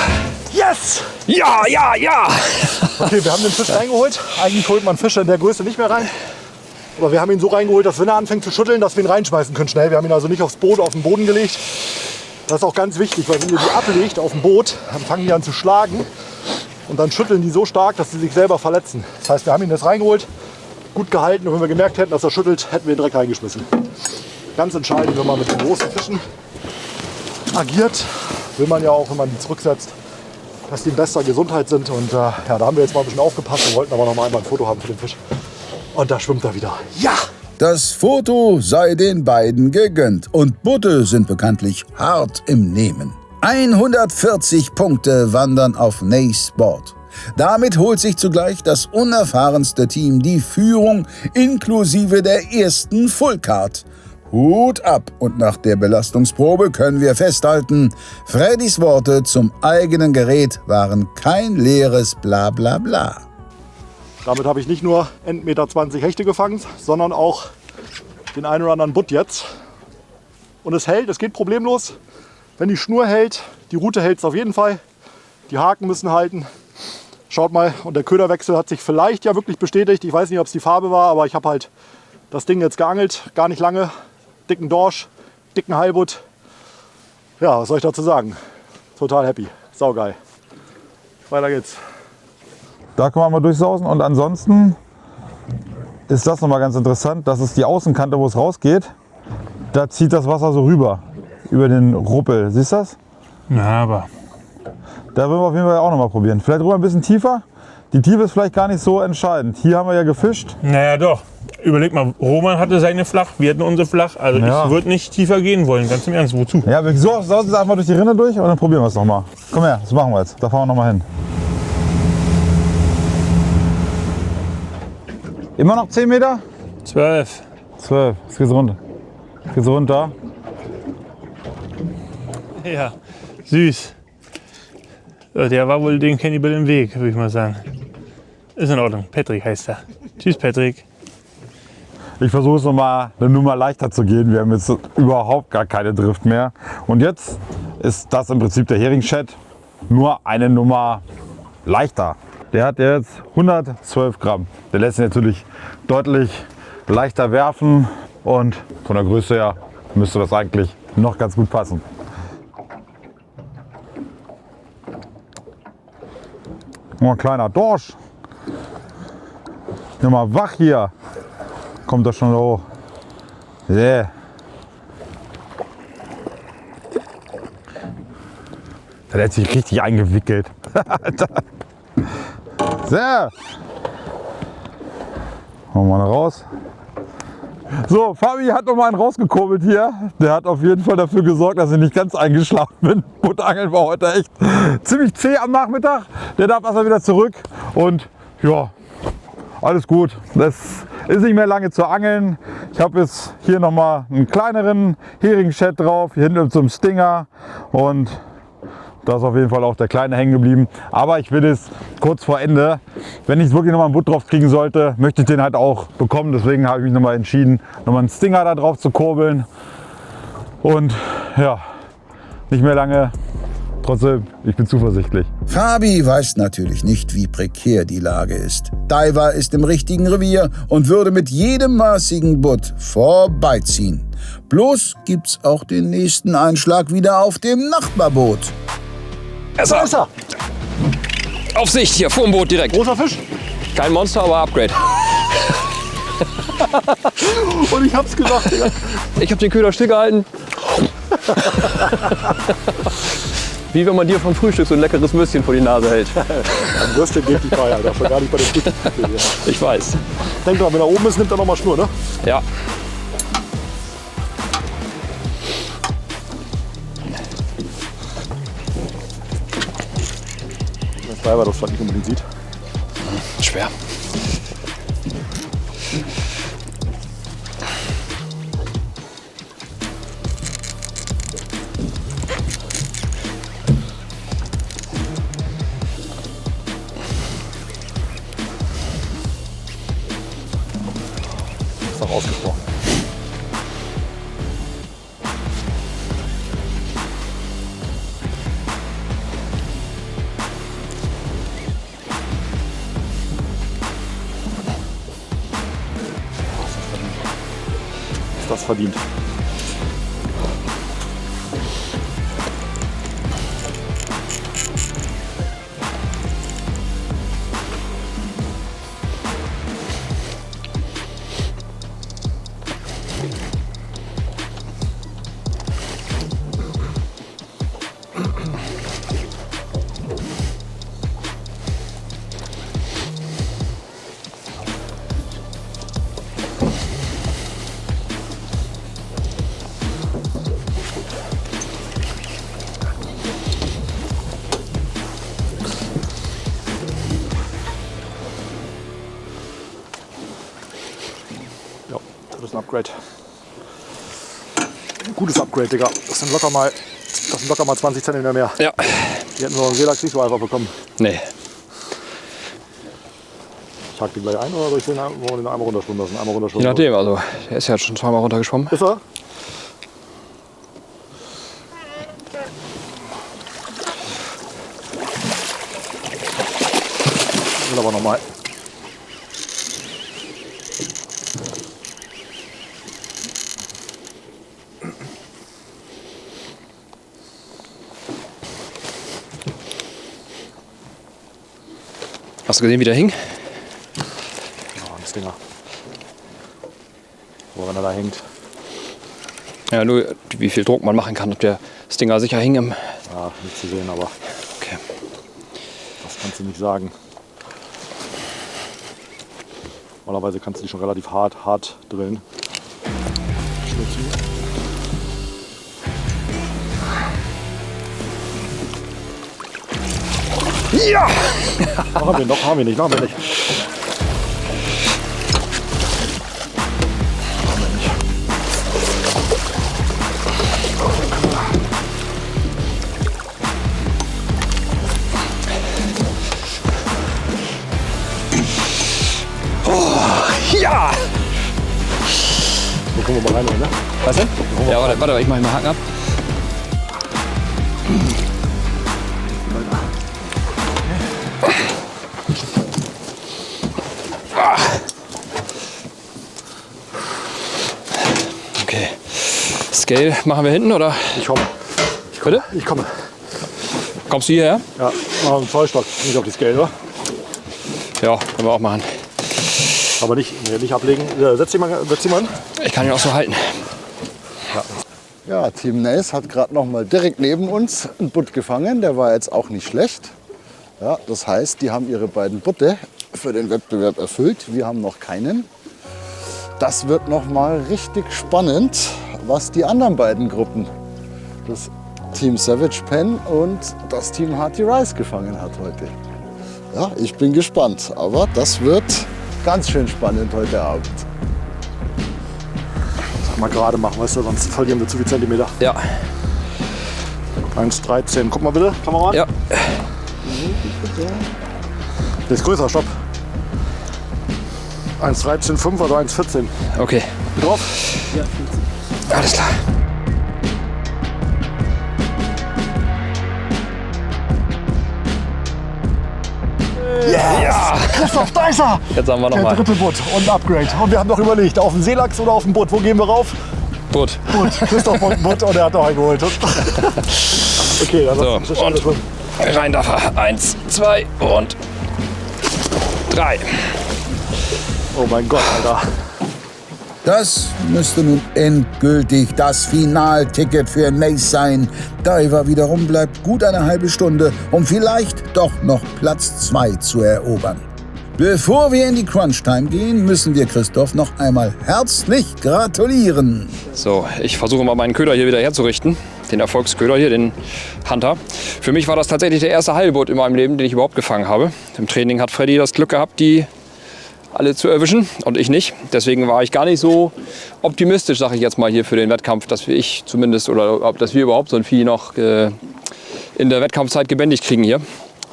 Yes! Ja, ja, ja! Okay, wir haben den Fisch reingeholt. Eigentlich holt man Fische in der Größe nicht mehr rein. Aber wir haben ihn so reingeholt, dass wenn er anfängt zu schütteln, dass wir ihn reinschmeißen können schnell. Wir haben ihn also nicht aufs Boot, auf den Boden gelegt. Das ist auch ganz wichtig, weil wenn ihr die ablegt auf dem Boot, dann fangen die an zu schlagen. Und dann schütteln die so stark, dass sie sich selber verletzen. Das heißt, wir haben ihn jetzt reingeholt, gut gehalten. Und wenn wir gemerkt hätten, dass er schüttelt, hätten wir ihn direkt reingeschmissen. Ganz entscheidend, wenn man mit den großen Fischen agiert, will man ja auch, wenn man die zurücksetzt, dass die in bester Gesundheit sind. Und ja, da haben wir jetzt mal ein bisschen aufgepasst. Wir wollten aber noch mal einmal ein Foto haben für den Fisch. Und da schwimmt er wieder. Ja! Das Foto sei den beiden gegönnt und Butte sind bekanntlich hart im Nehmen. 140 Punkte wandern auf Nays Board. Damit holt sich zugleich das unerfahrenste Team die Führung inklusive der ersten Fullcard. Hut ab und nach der Belastungsprobe können wir festhalten, Freddys Worte zum eigenen Gerät waren kein leeres Blablabla. Damit habe ich nicht nur 1,20 Meter Hechte gefangen, sondern auch den einen oder anderen Butt jetzt. Und es hält, es geht problemlos. Wenn die Schnur hält, die Rute hält es auf jeden Fall. Die Haken müssen halten. Schaut mal, und der Köderwechsel hat sich vielleicht ja wirklich bestätigt. Ich weiß nicht, ob es die Farbe war, aber ich habe halt das Ding jetzt geangelt. Gar nicht lange. Dicken Dorsch, dicken Heilbutt. Ja, was soll ich dazu sagen? Total happy. Saugeil. Weiter geht's. Da können wir mal durchsausen und ansonsten ist das nochmal ganz interessant. Das ist die Außenkante, wo es rausgeht. Da zieht das Wasser so rüber, über den Ruppel. Siehst du das? Na, aber Da wollen wir auf jeden Fall auch nochmal probieren. Vielleicht rüber ein bisschen tiefer. Die Tiefe ist vielleicht gar nicht so entscheidend. Hier haben wir ja gefischt. naja doch. Überleg mal, Roman hatte seine flach, wir hatten unsere flach. Also Ja. ich würde nicht tiefer gehen wollen, ganz im Ernst. Wozu? Ja, wir sausen es einfach durch die Rinne durch und dann probieren wir es nochmal. Komm her, das machen wir jetzt. Da fahren wir nochmal hin. Immer noch 10 Meter? 12. 12. Jetzt geht's runter. Jetzt geht's runter. Ja, süß. So, der war wohl dem Cannibal im Weg, würde ich mal sagen. Ist in Ordnung. Patrick heißt er. Tschüss, Patrick. Ich versuche es nochmal eine Nummer leichter zu gehen. Wir haben jetzt überhaupt gar keine Drift mehr. Und jetzt ist das im Prinzip der Hering-Chat nur eine Nummer leichter. Der hat jetzt 112 Gramm. Der lässt sich natürlich deutlich leichter werfen und von der Größe her müsste das eigentlich noch ganz gut passen. Oh, ein kleiner Dorsch. Nimm mal wach hier. Kommt das schon hoch. Yeah. Der hat sich richtig eingewickelt. Sehr. Machen wir mal raus. So, Fabi hat noch mal einen rausgekurbelt hier. Der hat auf jeden Fall dafür gesorgt, dass ich nicht ganz eingeschlafen bin. Buttangeln war heute echt ziemlich zäh am Nachmittag. Der darf erstmal wieder zurück. Und ja, alles gut. Das ist nicht mehr lange zu angeln. Ich habe jetzt hier noch mal einen kleineren Hering-Chat drauf. Hier hinten zum Stinger. Und da ist auf jeden Fall auch der Kleine hängen geblieben. Aber ich will es kurz vor Ende, wenn ich wirklich noch mal einen Butt drauf kriegen sollte, möchte ich den halt auch bekommen. Deswegen habe ich mich noch mal entschieden, noch mal einen Stinger da drauf zu kurbeln. Und ja, nicht mehr lange. Trotzdem, ich bin zuversichtlich. Fabi weiß natürlich nicht, wie prekär die Lage ist. Diver ist im richtigen Revier und würde mit jedem maßigen Butt vorbeiziehen. Bloß gibt's auch den nächsten Einschlag wieder auf dem Nachbarboot. Da ist er. Auf Sicht hier, vor dem Boot direkt. Großer Fisch. Kein Monster, aber Upgrade. Und ich hab's gesagt, Digga. Ich hab den Köder stillgehalten. Wie wenn man dir vom Frühstück so ein leckeres Würstchen vor die Nase hält. Ein Würstchen geht nicht bei, Alter. Schon gar nicht bei dem Frühstück. Ich weiß. Denk dran, wenn er oben ist, nimmt er noch mal Schnur, ne? Ja. Das Diver das nicht unbedingt sieht. Schwer. Ist doch ausgesprochen. Ist das verdient? Ja, das ist ein Upgrade. Ein gutes Upgrade, Digga. Das sind locker mal 20 cm mehr. Ja. Die hätten wir beim Seelachs nicht so einfach bekommen. Nee. Ich hack den gleich ein oder soll ich den, wollen wir den einmal runterschwimmen lassen? Einmal Je runterschwimmen nachdem, also der ist ja schon zweimal runtergeschwommen. Ist er? Will aber nochmal. Hast du gesehen, wie der hing? Oh, ein Stinger. So, wenn er da hängt. Ja, nur wie viel Druck man machen kann, ob der Stinger sicher hing im. Ja, nicht zu sehen, aber Okay. das kannst du nicht sagen. Normalerweise kannst du die schon relativ hart drillen. Ja! Haben wir nicht. Ja! So können wir mal rein, ne? Was denn? Ja, warte, ich mach mal Haken ab. Okay. Scale machen wir hinten, oder? Ich komme. Bitte? Ich komme. Kommst du hierher? Ja, machen wir einen Zollstock, nicht auf die Scale, oder? Ja, können wir auch machen. Aber nicht ablegen. Setz dich mal an. Ich kann ihn auch so halten. Ja, Team Nace hat gerade noch mal direkt neben uns einen Butt gefangen. Der war jetzt auch nicht schlecht. Ja, das heißt, die haben ihre beiden Butte für den Wettbewerb erfüllt. Wir haben noch keinen. Das wird noch mal richtig spannend, was die anderen beiden Gruppen, das Team Savage Pen und das Team Hearty Rice gefangen hat heute. Ja, ich bin gespannt, aber das wird ganz schön spannend heute Abend. Mal gerade machen, weißt du, sonst verlieren wir zu viel Zentimeter. Ja. 1,13. Guck mal bitte, Kameramann. Ja. Der ist größer, stopp. 1,13,5 oder 1,14. Okay. Drauf? Ja, alles klar. Ja! Christoph, da ist er! Jetzt haben wir noch der mal. dritte Butt und Upgrade. Und wir haben noch überlegt, auf den Seelachs oder auf den Butt. Wo gehen wir rauf? Butt. Butt. Christoph wollte einen Butt und er hat noch einen geholt. Okay, dann So, ist alles und rein darf er. 1, 2 und 3. Oh mein Gott, Alter. Das müsste nun endgültig das Finalticket für Nace sein. Diver wiederum bleibt gut eine halbe Stunde, um vielleicht doch noch Platz 2 zu erobern. Bevor wir in die Crunch-Time gehen, müssen wir Christoph noch einmal herzlich gratulieren. So, ich versuche mal meinen Köder hier wieder herzurichten. Den Erfolgsköder hier, den Hunter. Für mich war das tatsächlich der erste Heilbutt in meinem Leben, den ich überhaupt gefangen habe. Im Training hat Freddy das Glück gehabt, die alle zu erwischen und ich nicht. Deswegen war ich gar nicht so optimistisch, sage ich jetzt mal hier für den Wettkampf, dass wir dass wir überhaupt so ein Vieh noch in der Wettkampfzeit gebändigt kriegen hier.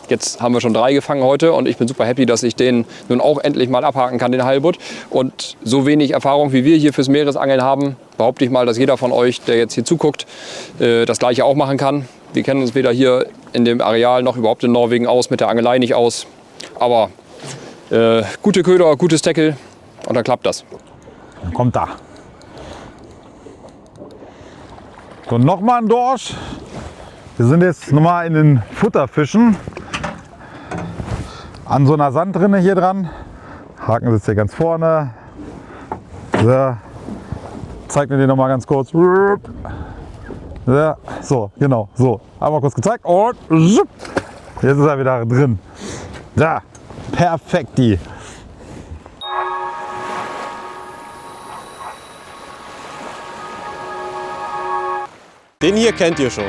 Jetzt haben wir schon 3 gefangen heute und ich bin super happy, dass ich den nun auch endlich mal abhaken kann, den Heilbutt. Und so wenig Erfahrung, wie wir hier fürs Meeresangeln haben, behaupte ich mal, dass jeder von euch, der jetzt hier zuguckt, das Gleiche auch machen kann. Wir kennen uns weder hier in dem Areal noch überhaupt in Norwegen aus, mit der Angelei nicht aus. Aber gute Köder, gutes Tackle und dann klappt das. Dann kommt da. So, nochmal ein Dorsch. Wir sind jetzt nochmal in den Futterfischen. An so einer Sandrinne hier dran. Haken sitzt hier ganz vorne. So. Zeig mir den nochmal ganz kurz. Ja, so, genau, so. Einmal kurz gezeigt und jetzt ist er wieder drin. Da. Perfekti. Den hier kennt ihr schon.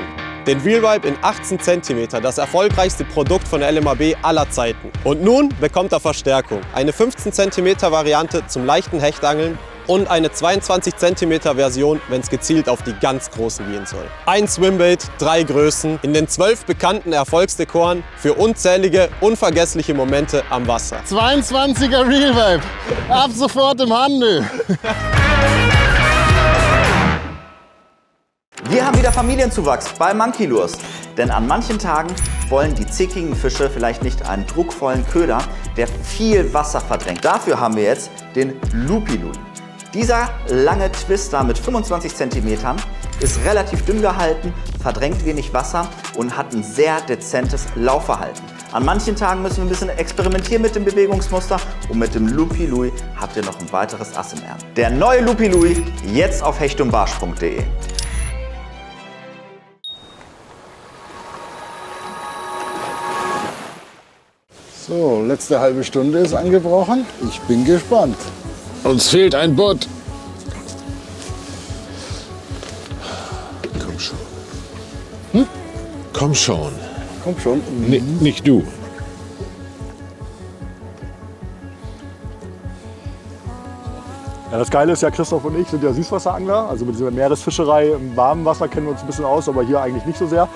Den Real Vibe in 18 cm, das erfolgreichste Produkt von der LMAB aller Zeiten. Und nun bekommt er Verstärkung. Eine 15 cm Variante zum leichten Hechtangeln und eine 22 cm Version, wenn es gezielt auf die ganz großen gehen soll. Ein Swimbait, 3 Größen, in den 12 bekannten Erfolgsdekoren für unzählige, unvergessliche Momente am Wasser. 22er Real Vibe, ab sofort im Handel. Wir haben wieder Familienzuwachs bei Monkey Lures. Denn an manchen Tagen wollen die zickigen Fische vielleicht nicht einen druckvollen Köder, der viel Wasser verdrängt. Dafür haben wir jetzt den Loopy Louie. Dieser lange Twister mit 25 cm ist relativ dünn gehalten, verdrängt wenig Wasser und hat ein sehr dezentes Laufverhalten. An manchen Tagen müssen wir ein bisschen experimentieren mit dem Bewegungsmuster und mit dem Loopy Louie habt ihr noch ein weiteres Ass im Ärmel. Der neue Loopy Louie jetzt auf hechtundbarsch.de. So, letzte halbe Stunde ist angebrochen. Ich bin gespannt. Uns fehlt ein Butt. Komm schon. Komm schon. Komm schon. Nicht du. Ja, das Geile ist ja, Christoph und ich sind ja Süßwasserangler. Also mit dieser Meeresfischerei im warmen Wasser kennen wir uns ein bisschen aus, aber hier eigentlich nicht so sehr.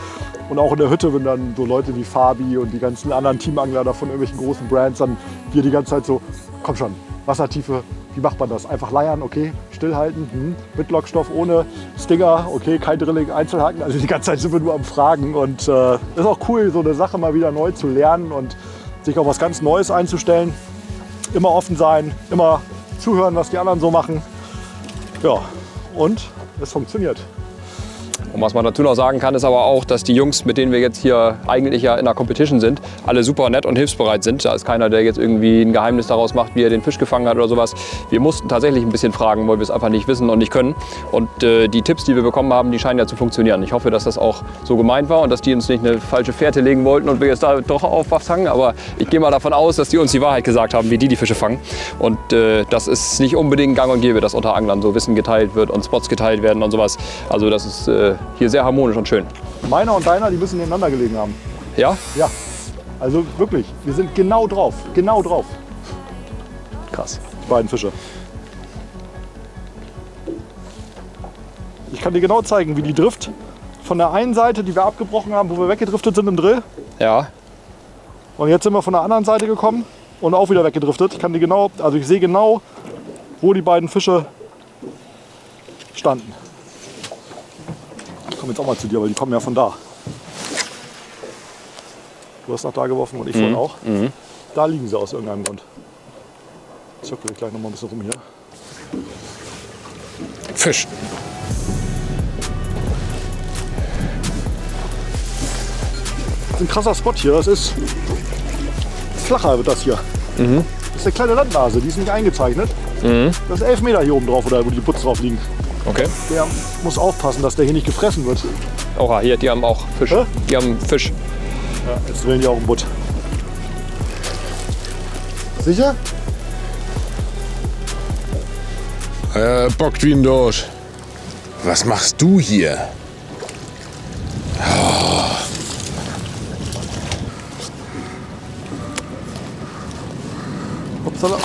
Und auch in der Hütte, wenn dann so Leute wie Fabi und die ganzen anderen Teamangler da von irgendwelchen großen Brands, dann wir die ganze Zeit so, komm schon, Wassertiefe, wie macht man das? Einfach leiern, okay, stillhalten, mit Lockstoff, ohne Stinger, okay, kein Drilling, Einzelhaken. Also die ganze Zeit sind wir nur am Fragen und ist auch cool, so eine Sache mal wieder neu zu lernen und sich auf was ganz Neues einzustellen. Immer offen sein, immer zuhören, was die anderen so machen. Ja, und es funktioniert. Und was man dazu noch sagen kann, ist aber auch, dass die Jungs, mit denen wir jetzt hier eigentlich ja in der Competition sind, alle super nett und hilfsbereit sind. Da ist keiner, der jetzt irgendwie ein Geheimnis daraus macht, wie er den Fisch gefangen hat oder sowas. Wir mussten tatsächlich ein bisschen fragen, weil wir es einfach nicht wissen und nicht können. Und die Tipps, die wir bekommen haben, die scheinen ja zu funktionieren. Ich hoffe, dass das auch so gemeint war und dass die uns nicht eine falsche Fährte legen wollten und wir jetzt da doch auffangen. Aber ich gehe mal davon aus, dass die uns die Wahrheit gesagt haben, wie die Fische fangen. Und das ist nicht unbedingt gang und gäbe, dass unter Anglern so Wissen geteilt wird und Spots geteilt werden und sowas. Also das ist hier sehr harmonisch und schön. Meiner und deiner, die müssen nebeneinander gelegen haben. Ja? Ja. Also wirklich, wir sind genau drauf. Genau drauf. Krass. Die beiden Fische. Ich kann dir genau zeigen, wie die Drift von der einen Seite, die wir abgebrochen haben, wo wir weggedriftet sind im Drill. Ja. Und jetzt sind wir von der anderen Seite gekommen und auch wieder weggedriftet. Ich kann dir genau, also ich sehe genau, wo die beiden Fische standen. Ich komme jetzt auch mal zu dir, weil die kommen ja von da. Du hast nach da geworfen und ich vorhin auch. Da liegen sie aus irgendeinem Grund. Ich zirkel gleich noch mal ein bisschen rum hier. Fisch. Das ist ein krasser Spot hier. Das ist flacher wird das hier. Das ist eine kleine Landnase, die ist nicht eingezeichnet. Das ist 11 Meter hier oben drauf, oder wo die Putz drauf liegen. Okay. Der muss aufpassen, dass der hier nicht gefressen wird. Oha, hier, die haben auch Fisch. Hä? Die haben Fisch. Ja, jetzt wählen die auch einen Butt. Sicher? Bockt wie ein Dorsch. Was machst du hier? Upsala.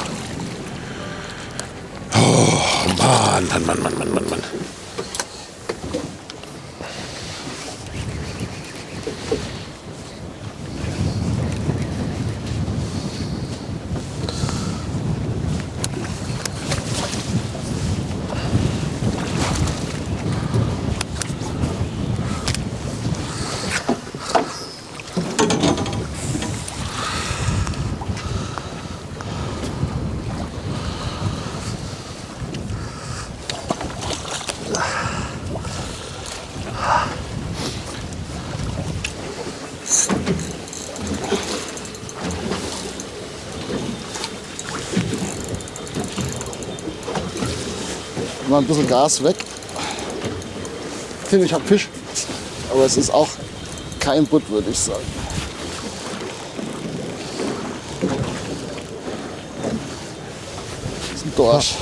Mann. Mal ein bisschen Gas weg. Tim, ich hab Fisch, aber es ist auch kein Butt, würde ich sagen. Das ist ein Dorsch.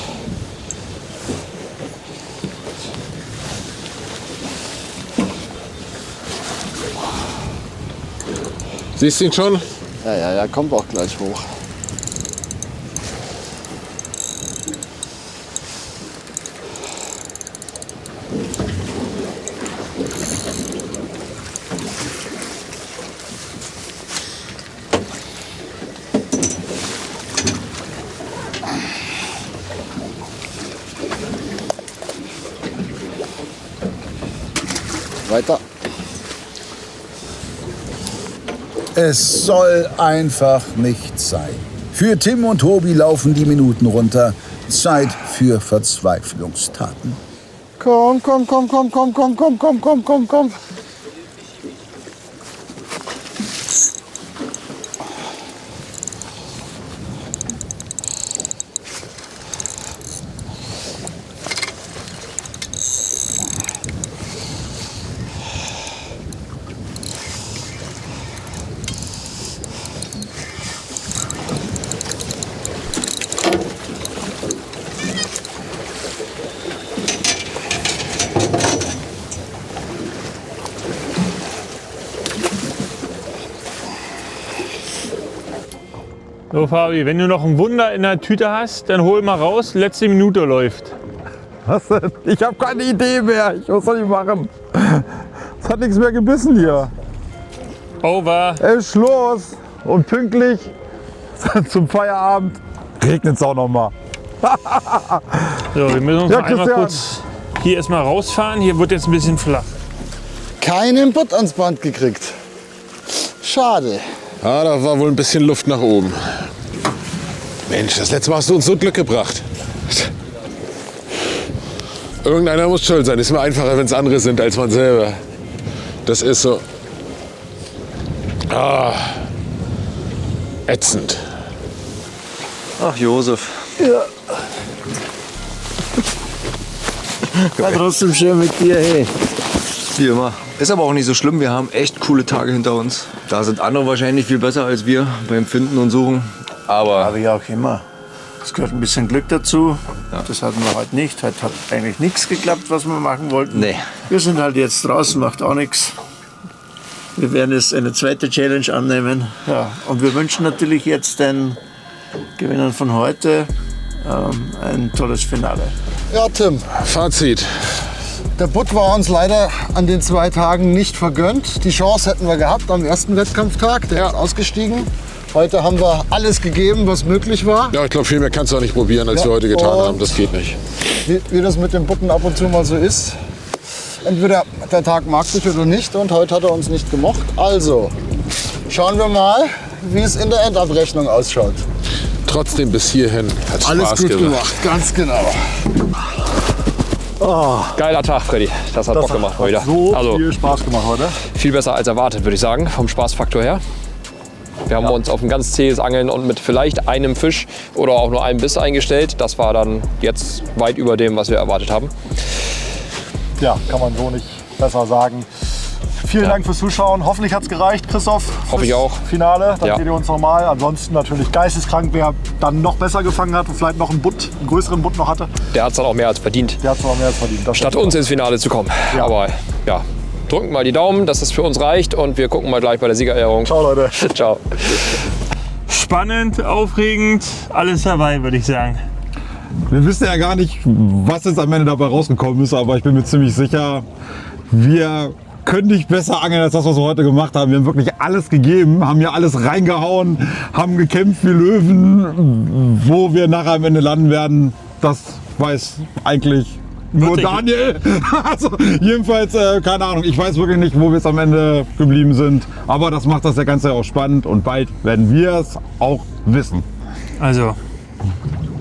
Siehst du ihn schon? Ja, kommt auch gleich hoch. Weiter. Es soll einfach nicht sein. Für Tim und Tobi laufen die Minuten runter. Zeit für Verzweiflungstaten. Komm. So Fabi, wenn du noch ein Wunder in der Tüte hast, dann hol mal raus, letzte Minute läuft. Was denn? Ich habe keine Idee mehr. Was soll ich machen? Es hat nichts mehr gebissen hier. Over. Es ist Schluss. Und pünktlich zum Feierabend regnet es auch noch mal. So, wir müssen uns Ja, noch einmal Christian. kurz hier erstmal rausfahren. Hier wird jetzt ein bisschen flach. Keinen Butt ans Band gekriegt. Schade. Ah, da war wohl ein bisschen Luft nach oben. Mensch, das letzte Mal hast du uns so Glück gebracht. Irgendeiner muss schuld sein. Ist mir einfacher, wenn es andere sind als man selber. Das ist so. Ätzend. Ach, Josef. Ja. War trotzdem schön mit dir, hey. Wie immer. Ist aber auch nicht so schlimm. Wir haben echt coole Tage hinter uns. Da sind andere wahrscheinlich viel besser als wir beim Finden und Suchen. Aber wie auch immer. Es gehört ein bisschen Glück dazu. Ja. Das hatten wir heute nicht. Heute hat eigentlich nichts geklappt, was wir machen wollten. Nee. Wir sind halt jetzt draußen, macht auch nichts. Wir werden jetzt eine zweite Challenge annehmen. Ja. Und wir wünschen natürlich jetzt den Gewinnern von heute ein tolles Finale. Ja, Tim. Fazit. Der Butt war uns leider an den 2 Tagen nicht vergönnt. Die Chance hätten wir gehabt am ersten Wettkampftag. Der ist ausgestiegen. Heute haben wir alles gegeben, was möglich war. Ja, ich glaube, viel mehr kannst du auch nicht probieren, als wir heute getan haben. Das geht nicht. Wie das mit dem Butten ab und zu mal so ist. Entweder der Tag mag dich oder nicht und heute hat er uns nicht gemocht. Also, schauen wir mal, wie es in der Endabrechnung ausschaut. Trotzdem bis hierhin hat alles Spaß gut gemacht. Ganz genau. Geiler Tag, Freddy. Das hat Bock gemacht heute. So viel Spaß gemacht heute. Viel besser als erwartet, würde ich sagen, vom Spaßfaktor her. Wir haben uns auf ein ganz zähes Angeln und mit vielleicht einem Fisch oder auch nur einem Biss eingestellt. Das war dann jetzt weit über dem, was wir erwartet haben. Ja, kann man so nicht besser sagen. Vielen Dank fürs Zuschauen. Hoffentlich hat es gereicht, Christoph. Hoffe ich auch. Finale, dann seht ihr uns nochmal. Ansonsten natürlich geisteskrank, wer dann noch besser gefangen hat und vielleicht noch einen größeren Butt noch hatte. Der hat es dann auch mehr als verdient. Der hat es auch mehr als verdient. Statt uns ins Finale zu kommen. Ja. Aber ja, drücken mal die Daumen, dass das für uns reicht und wir gucken mal gleich bei der Siegerehrung. Ciao, Leute. Ciao. Spannend, aufregend, alles dabei, würde ich sagen. Wir wissen ja gar nicht, was jetzt am Ende dabei rausgekommen ist, aber ich bin mir ziemlich sicher, wir können nicht besser angeln als das, was wir heute gemacht haben. Wir haben wirklich alles gegeben, haben hier alles reingehauen, haben gekämpft wie Löwen. Wo wir nachher am Ende landen werden, das weiß eigentlich nur Daniel. Also jedenfalls, keine Ahnung, ich weiß wirklich nicht, wo wir jetzt am Ende geblieben sind. Aber das macht das ja Ganze auch spannend und bald werden wir es auch wissen. Also,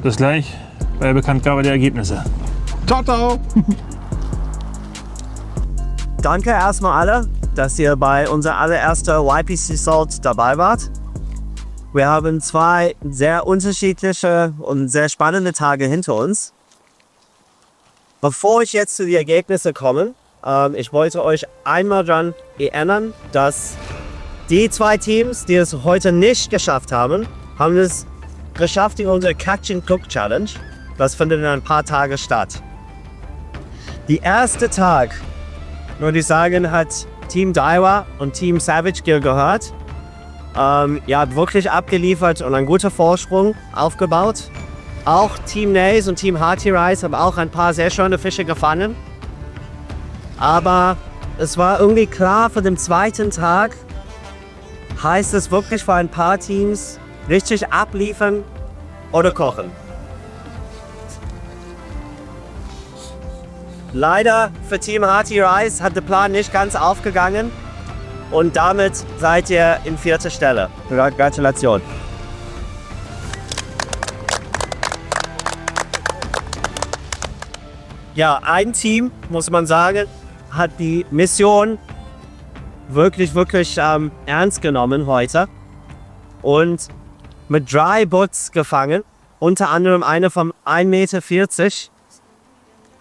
bis gleich bei Bekanntgabe der Ergebnisse. Ciao, ciao! Danke erstmal alle, dass ihr bei unser allererster YPC Salt dabei wart. Wir haben 2 sehr unterschiedliche und sehr spannende Tage hinter uns. Bevor ich jetzt zu den Ergebnissen komme, ich wollte euch einmal daran erinnern, dass die 2 Teams, die es heute nicht geschafft haben, haben es geschafft in unserer Catch and Cook Challenge. Das findet in ein paar Tagen statt. Der erste Tag, würde ich sagen, hat Team Daiwa und Team Savage Gear gehört. Ihr habt wirklich abgeliefert und einen guten Vorsprung aufgebaut. Auch Team Naze und Team Hearty Rice haben auch ein paar sehr schöne Fische gefangen. Aber es war irgendwie klar, für den zweiten Tag heißt es wirklich für ein paar Teams richtig abliefern oder kochen. Leider für Team Hearty Rice hat der Plan nicht ganz aufgegangen und damit seid ihr in 4. Stelle. Gratulation. Ja, ein Team, muss man sagen, hat die Mission wirklich ernst genommen heute und mit 3 Butts gefangen, unter anderem eine von 1,40 Meter.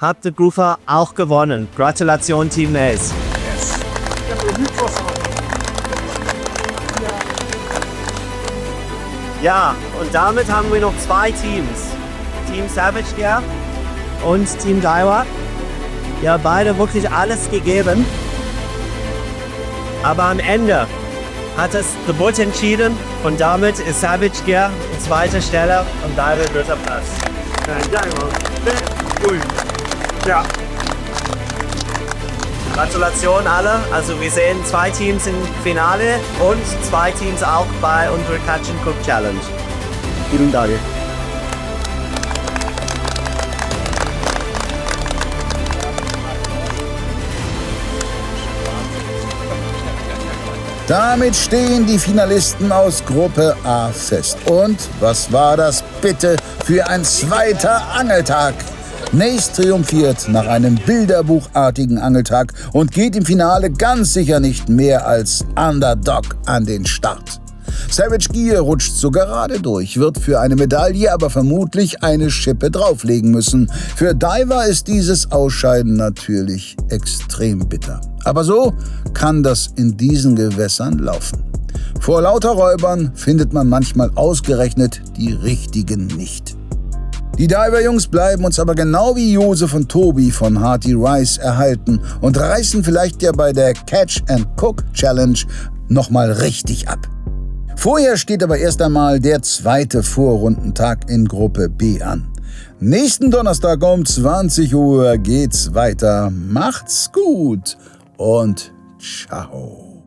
Habt ihr Groover auch gewonnen. Gratulation, Team Naze. Ja, und damit haben wir noch 2 Teams. Team Savage Gear und Team Daiwa. Ja, beide wirklich alles gegeben. Aber am Ende hat es The Butt entschieden und damit ist Savage Gear in 2. Stelle und Daiwa 3. Platz. Ja. Gratulation alle. Also wir sehen 2 Teams im Finale und 2 Teams auch bei unserer Catch and Cook Challenge. Vielen Dank. Damit stehen die Finalisten aus Gruppe A fest. Und was war das bitte für ein zweiter Angeltag? Nace triumphiert nach einem bilderbuchartigen Angeltag und geht im Finale ganz sicher nicht mehr als Underdog an den Start. Savage Gear rutscht so gerade durch, wird für eine Medaille aber vermutlich eine Schippe drauflegen müssen. Für Diver ist dieses Ausscheiden natürlich extrem bitter. Aber so kann das in diesen Gewässern laufen. Vor lauter Räubern findet man manchmal ausgerechnet die richtigen nicht. Die Diver-Jungs bleiben uns aber genau wie Josef und Tobi von Hearty Rice erhalten und reißen vielleicht ja bei der Catch-and-Cook-Challenge nochmal richtig ab. Vorher steht aber erst einmal der zweite Vorrundentag in Gruppe B an. Nächsten Donnerstag um 20 Uhr geht's weiter. Macht's gut und ciao.